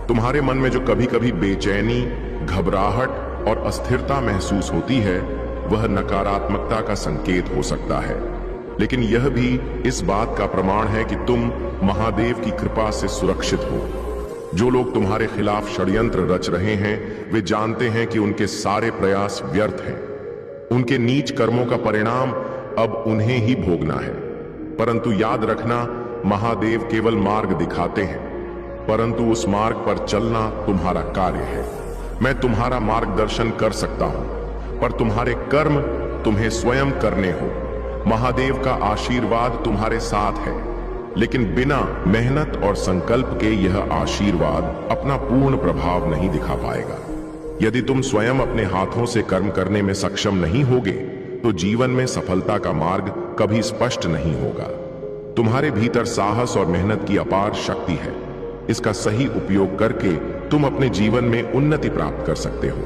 तुम्हारे मन में जो कभी कभी बेचैनी, घबराहट और अस्थिरता महसूस होती है, वह नकारात्मकता का संकेत हो सकता है, लेकिन यह भी इस बात का प्रमाण है कि तुम महादेव की कृपा से सुरक्षित हो। जो लोग तुम्हारे खिलाफ षड्यंत्र रच रहे हैं, वे जानते हैं कि उनके सारे प्रयास व्यर्थ हैं। उनके नीच कर्मों का परिणाम अब उन्हें ही भोगना है। परंतु याद रखना, महादेव केवल मार्ग दिखाते हैं, परंतु उस मार्ग पर चलना तुम्हारा कार्य है। मैं तुम्हारा मार्गदर्शन कर सकता हूं, पर तुम्हारे कर्म तुम्हें स्वयं करने हो। महादेव का आशीर्वाद तुम्हारे साथ है, लेकिन बिना मेहनत और संकल्प के यह आशीर्वाद अपना पूर्ण प्रभाव नहीं दिखा पाएगा। यदि तुम स्वयं अपने हाथों से कर्म करने में सक्षम नहीं होगे, तो जीवन में सफलता का मार्ग कभी स्पष्ट नहीं होगा। तुम्हारे भीतर साहस और मेहनत की अपार शक्ति है, इसका सही उपयोग करके तुम अपने जीवन में उन्नति प्राप्त कर सकते हो।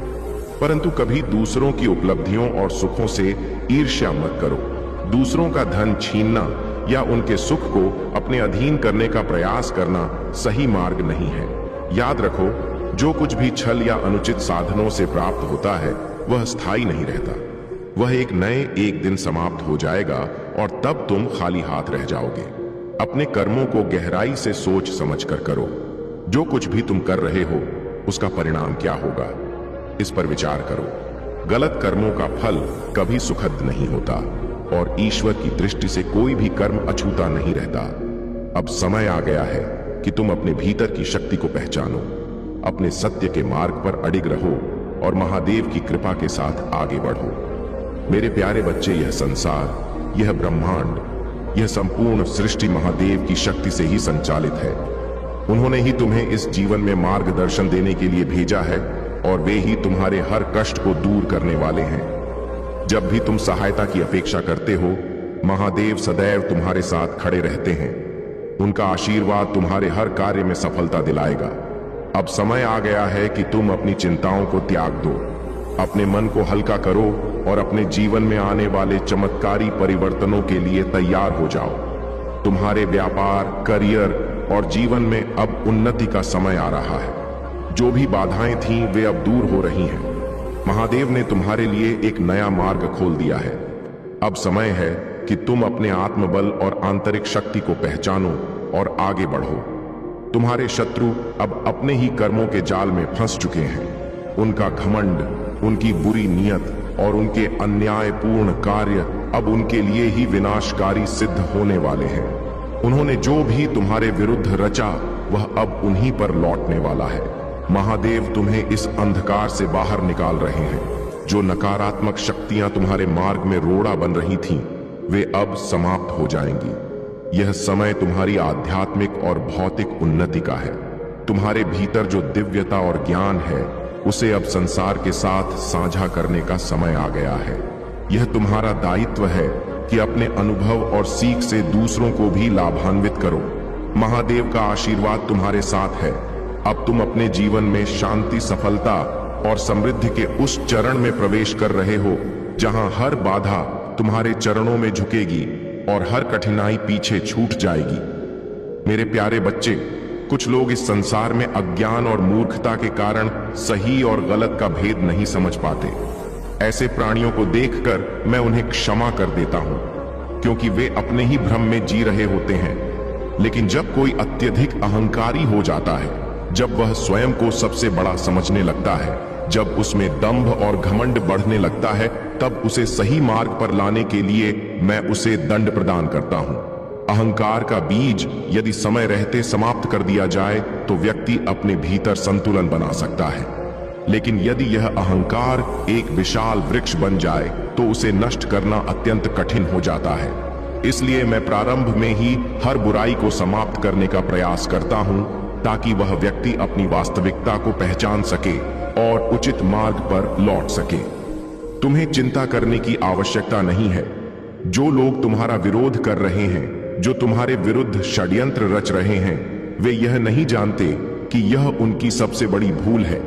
परंतु कभी दूसरों की उपलब्धियों और सुखों से ईर्ष्या मत करो। दूसरों का धन छीनना या उनके सुख को अपने अधीन करने का प्रयास करना सही मार्ग नहीं है। याद रखो, जो कुछ भी छल या अनुचित साधनों से प्राप्त होता है वह स्थायी नहीं रहता। वह एक दिन समाप्त हो जाएगा और तब तुम खाली हाथ रह जाओगे। अपने कर्मों को गहराई से सोच समझ कर करो। जो कुछ भी तुम कर रहे हो उसका परिणाम क्या होगा, इस पर विचार करो। गलत कर्मों का फल कभी सुखद नहीं होता और ईश्वर की दृष्टि से कोई भी कर्म अछूता नहीं रहता। अब समय आ गया है कि तुम अपने भीतर की शक्ति को पहचानो, अपने सत्य के मार्ग पर अडिग रहो और महादेव की कृपा के साथ आगे बढ़ो। मेरे प्यारे बच्चे, यह संसार, यह ब्रह्मांड, यह संपूर्ण सृष्टि महादेव की शक्ति से ही संचालित है। उन्होंने ही तुम्हें इस जीवन में मार्गदर्शन देने के लिए भेजा है और वे ही तुम्हारे हर कष्ट को दूर करने वाले हैं। जब भी तुम सहायता की अपेक्षा करते हो, महादेव सदैव तुम्हारे साथ खड़े रहते हैं। उनका आशीर्वाद तुम्हारे हर कार्य में सफलता दिलाएगा। अब समय आ गया है कि तुम अपनी चिंताओं को त्याग दो, अपने मन को हल्का करो और अपने जीवन में आने वाले चमत्कारी परिवर्तनों के लिए तैयार हो जाओ। तुम्हारे व्यापार, करियर और जीवन में अब उन्नति का समय आ रहा है। जो भी बाधाएं थीं वे अब दूर हो रही हैं। महादेव ने तुम्हारे लिए एक नया मार्ग खोल दिया है। अब समय है कि तुम अपने आत्मबल और आंतरिक शक्ति को पहचानो और आगे बढ़ो। तुम्हारे शत्रु अब अपने ही कर्मों के जाल में फंस चुके हैं। उनका घमंड, उनकी बुरी नीयत और उनके अन्यायपूर्ण कार्य अब उनके लिए ही विनाशकारी सिद्ध होने वाले हैं। उन्होंने जो भी तुम्हारे विरुद्ध रचा वह अब उन्हीं पर लौटने वाला है। महादेव तुम्हें इस अंधकार से बाहर निकाल रहे हैं। जो नकारात्मक शक्तियां तुम्हारे मार्ग में रोड़ा बन रही थीं, वे अब समाप्त हो जाएंगी। यह समय तुम्हारी आध्यात्मिक और भौतिक उन्नति का है। तुम्हारे भीतर जो दिव्यता और ज्ञान है उसे अब संसार के साथ साझा करने का समय आ गया है। यह तुम्हारा दायित्व है कि अपने अनुभव और सीख से दूसरों को भी लाभान्वित करो। महादेव का आशीर्वाद तुम्हारे साथ है। अब तुम अपने जीवन में शांति, सफलता और समृद्धि के उस चरण में प्रवेश कर रहे हो जहां हर बाधा तुम्हारे चरणों में झुकेगी और हर कठिनाई पीछे छूट जाएगी। मेरे प्यारे बच्चे, कुछ लोग इस संसार में अज्ञान और मूर्खता के कारण सही और गलत का भेद नहीं समझ पाते। ऐसे प्राणियों को देखकर मैं उन्हें क्षमा कर देता हूं, क्योंकि वे अपने ही भ्रम में जी रहे होते हैं। लेकिन जब कोई अत्यधिक अहंकारी हो जाता है, जब वह स्वयं को सबसे बड़ा समझने लगता है, जब उसमें दंभ और घमंड बढ़ने लगता है, तब उसे सही मार्ग पर लाने के लिए मैं उसे दंड प्रदान करता हूं। अहंकार का बीज यदि समय रहते समाप्त कर दिया जाए तो व्यक्ति अपने भीतर संतुलन बना सकता है। लेकिन यदि यह अहंकार एक विशाल वृक्ष बन जाए तो उसे नष्ट करना अत्यंत कठिन हो जाता है। इसलिए मैं प्रारंभ में ही हर बुराई को समाप्त करने का प्रयास करता हूं, ताकि वह व्यक्ति अपनी वास्तविकता को पहचान सके और उचित मार्ग पर लौट सके। तुम्हें चिंता करने की आवश्यकता नहीं है। जो लोग तुम्हारा विरोध कर रहे हैं, जो तुम्हारे विरुद्ध षड्यंत्र रच रहे हैं, वे यह नहीं जानते कि यह उनकी सबसे बड़ी भूल है।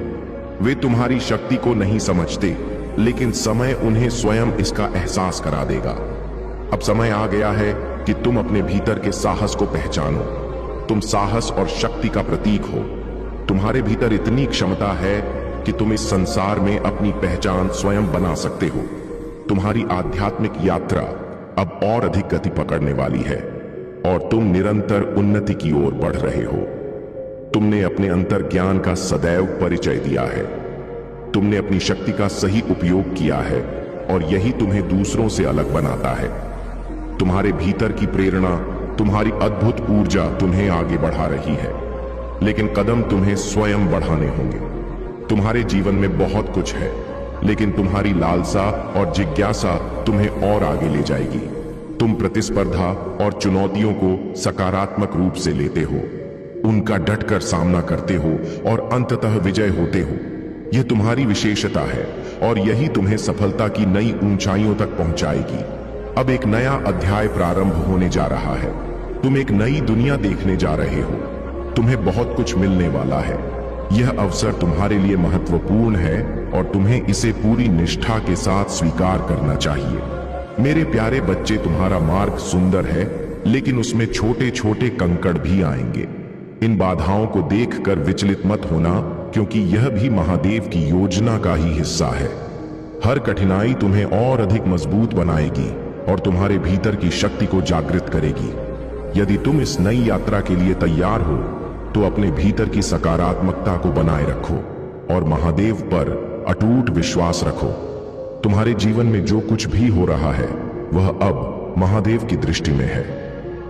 वे तुम्हारी शक्ति को नहीं समझते, लेकिन समय उन्हें स्वयं इसका एहसास करा देगा। अब समय आ गया है कि तुम अपने भीतर के साहस को पहचानो। तुम साहस और शक्ति का प्रतीक हो। तुम्हारे भीतर इतनी क्षमता है कि तुम इस संसार में अपनी पहचान स्वयं बना सकते हो। तुम्हारी आध्यात्मिक यात्रा अब और अधिक गति पकड़ने वाली है और तुम निरंतर उन्नति की ओर बढ़ रहे हो। तुमने अपने अंतर ज्ञान का सदैव परिचय दिया है। तुमने अपनी शक्ति का सही उपयोग किया है और यही तुम्हें दूसरों से अलग बनाता है। तुम्हारे भीतर की प्रेरणा, तुम्हारी अद्भुत ऊर्जा तुम्हें आगे बढ़ा रही है, लेकिन कदम तुम्हें स्वयं बढ़ाने होंगे। तुम्हारे जीवन में बहुत कुछ है, लेकिन तुम्हारी लालसा और जिज्ञासा तुम्हें और आगे ले जाएगी। तुम प्रतिस्पर्धा और चुनौतियों को सकारात्मक रूप से लेते हो, उनका डटकर सामना करते हो और अंततः विजय होते हो। यह तुम्हारी विशेषता है और यही तुम्हें सफलता की नई ऊंचाइयों तक पहुंचाएगी। अब एक नया अध्याय प्रारंभ होने जा रहा है। तुम एक नई दुनिया देखने जा रहे हो। तुम्हें बहुत कुछ मिलने वाला है। यह अवसर तुम्हारे लिए महत्वपूर्ण है और तुम्हें इसे पूरी निष्ठा के साथ स्वीकार करना चाहिए। मेरे प्यारे बच्चे, तुम्हारा मार्ग सुंदर है, लेकिन उसमें छोटे छोटे कंकड़ भी आएंगे। इन बाधाओं को देखकर विचलित मत होना, क्योंकि यह भी महादेव की योजना का ही हिस्सा है। हर कठिनाई तुम्हें और अधिक मजबूत बनाएगी और तुम्हारे भीतर की शक्ति को जागृत करेगी। यदि तुम इस नई यात्रा के लिए तैयार हो तो अपने भीतर की सकारात्मकता को बनाए रखो और महादेव पर अटूट विश्वास रखो। तुम्हारे जीवन में जो कुछ भी हो रहा है वह अब महादेव की दृष्टि में है।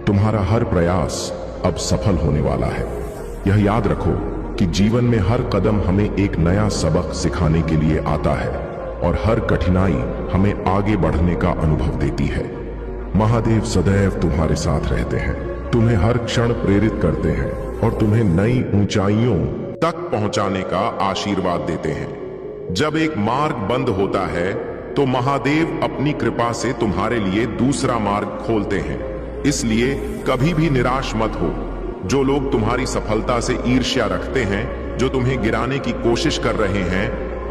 तुम्हारा हर प्रयास अब सफल होने वाला है। यह याद रखो कि जीवन में हर कदम हमें एक नया सबक सिखाने के लिए आता है और हर कठिनाई हमें आगे बढ़ने का अनुभव देती है। महादेव सदैव तुम्हारे साथ रहते हैं, तुम्हें हर क्षण प्रेरित करते हैं और तुम्हें नई ऊंचाइयों तक पहुंचाने का आशीर्वाद देते हैं। जब एक मार्ग बंद होता है तो महादेव अपनी कृपा से तुम्हारे लिए दूसरा मार्ग खोलते हैं। इसलिए कभी भी निराश मत हो। जो लोग तुम्हारी सफलता से ईर्ष्या रखते हैं, जो तुम्हें गिराने की कोशिश कर रहे हैं,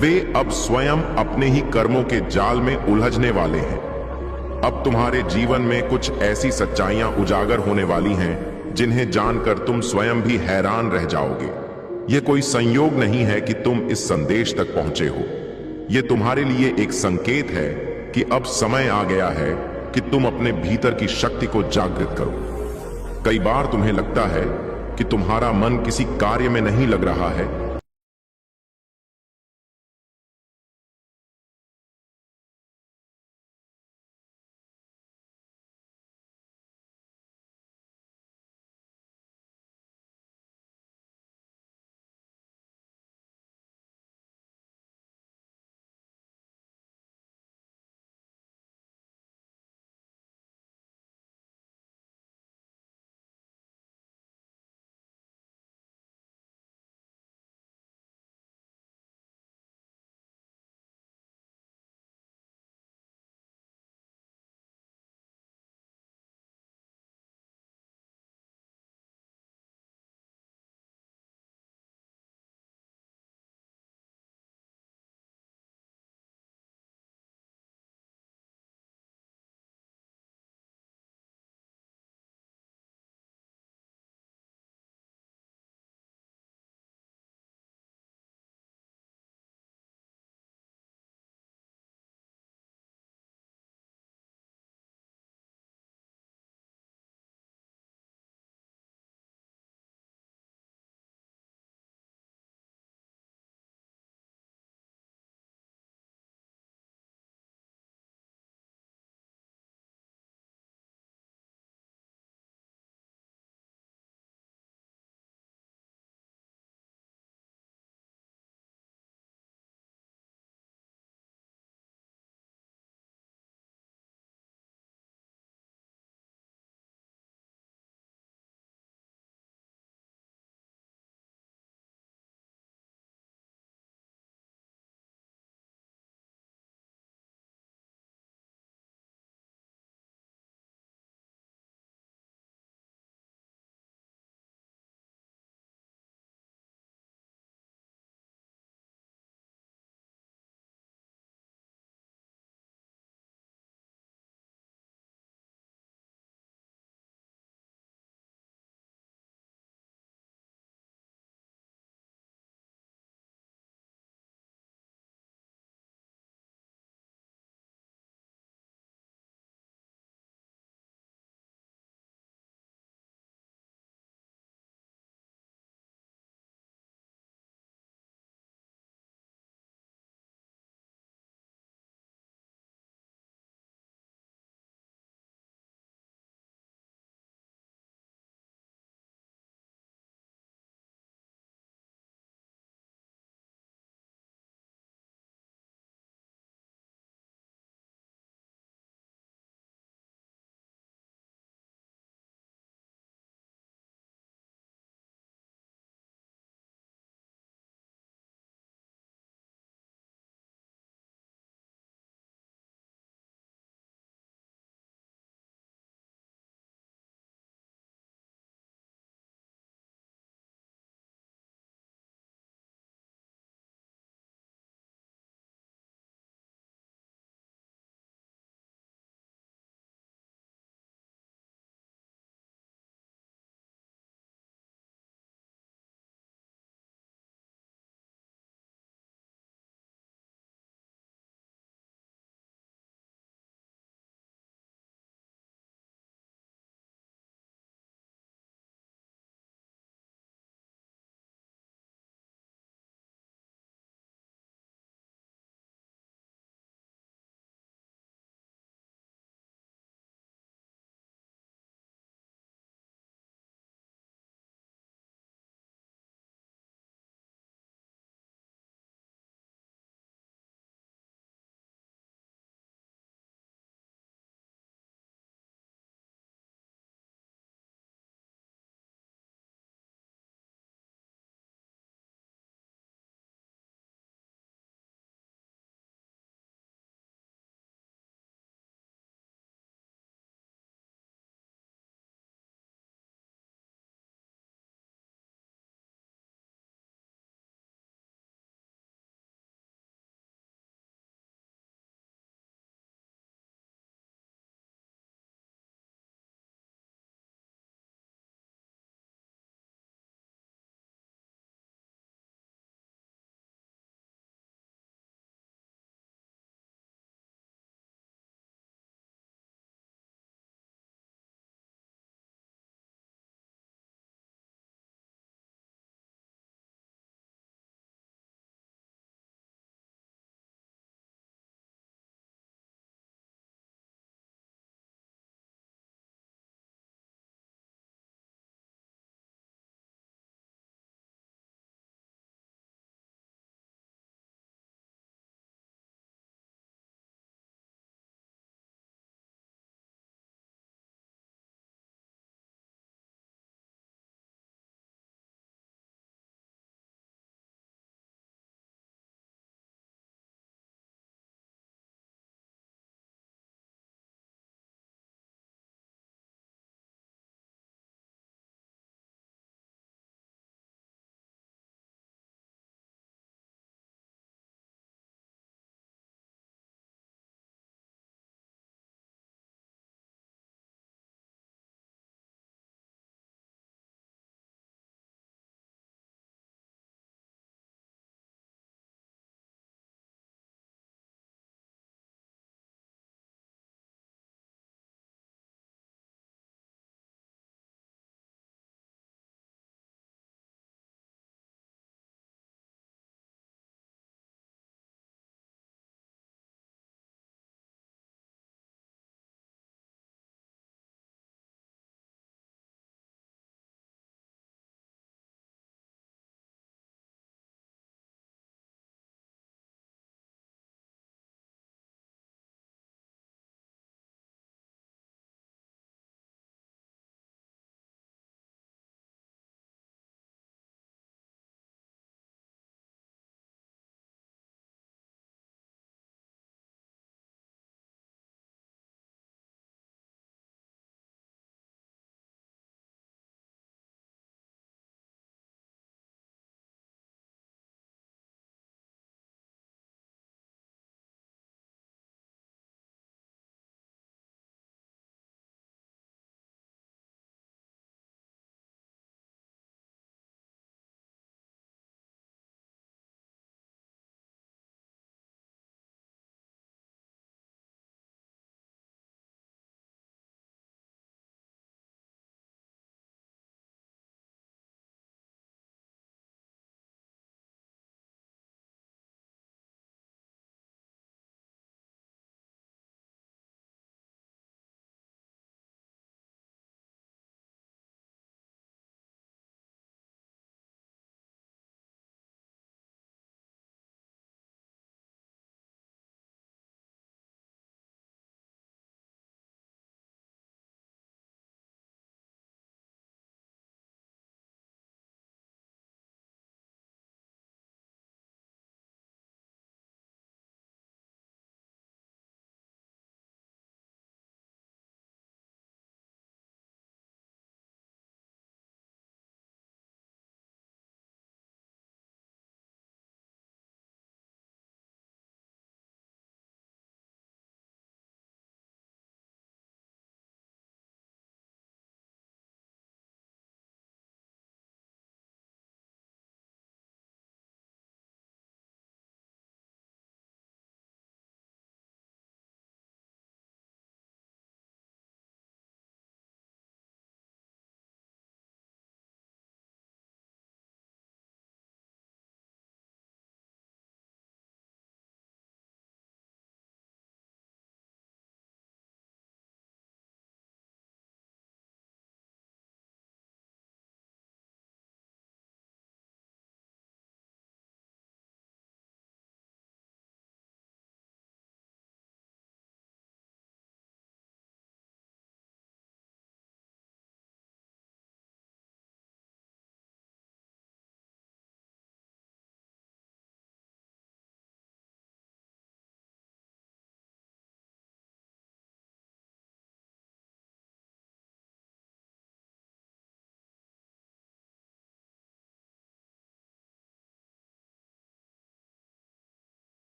वे अब स्वयं अपने ही कर्मों के जाल में उलझने वाले हैं। अब तुम्हारे जीवन में कुछ ऐसी सच्चाइयां उजागर होने वाली हैं जिन्हें जानकर तुम स्वयं भी हैरान रह जाओगे। यह कोई संयोग नहीं है कि तुम इस संदेश तक पहुंचे हो। यह तुम्हारे लिए एक संकेत है कि अब समय आ गया है कि तुम अपने भीतर की शक्ति को जागृत करो। कई बार तुम्हें लगता है कि तुम्हारा मन किसी कार्य में नहीं लग रहा है,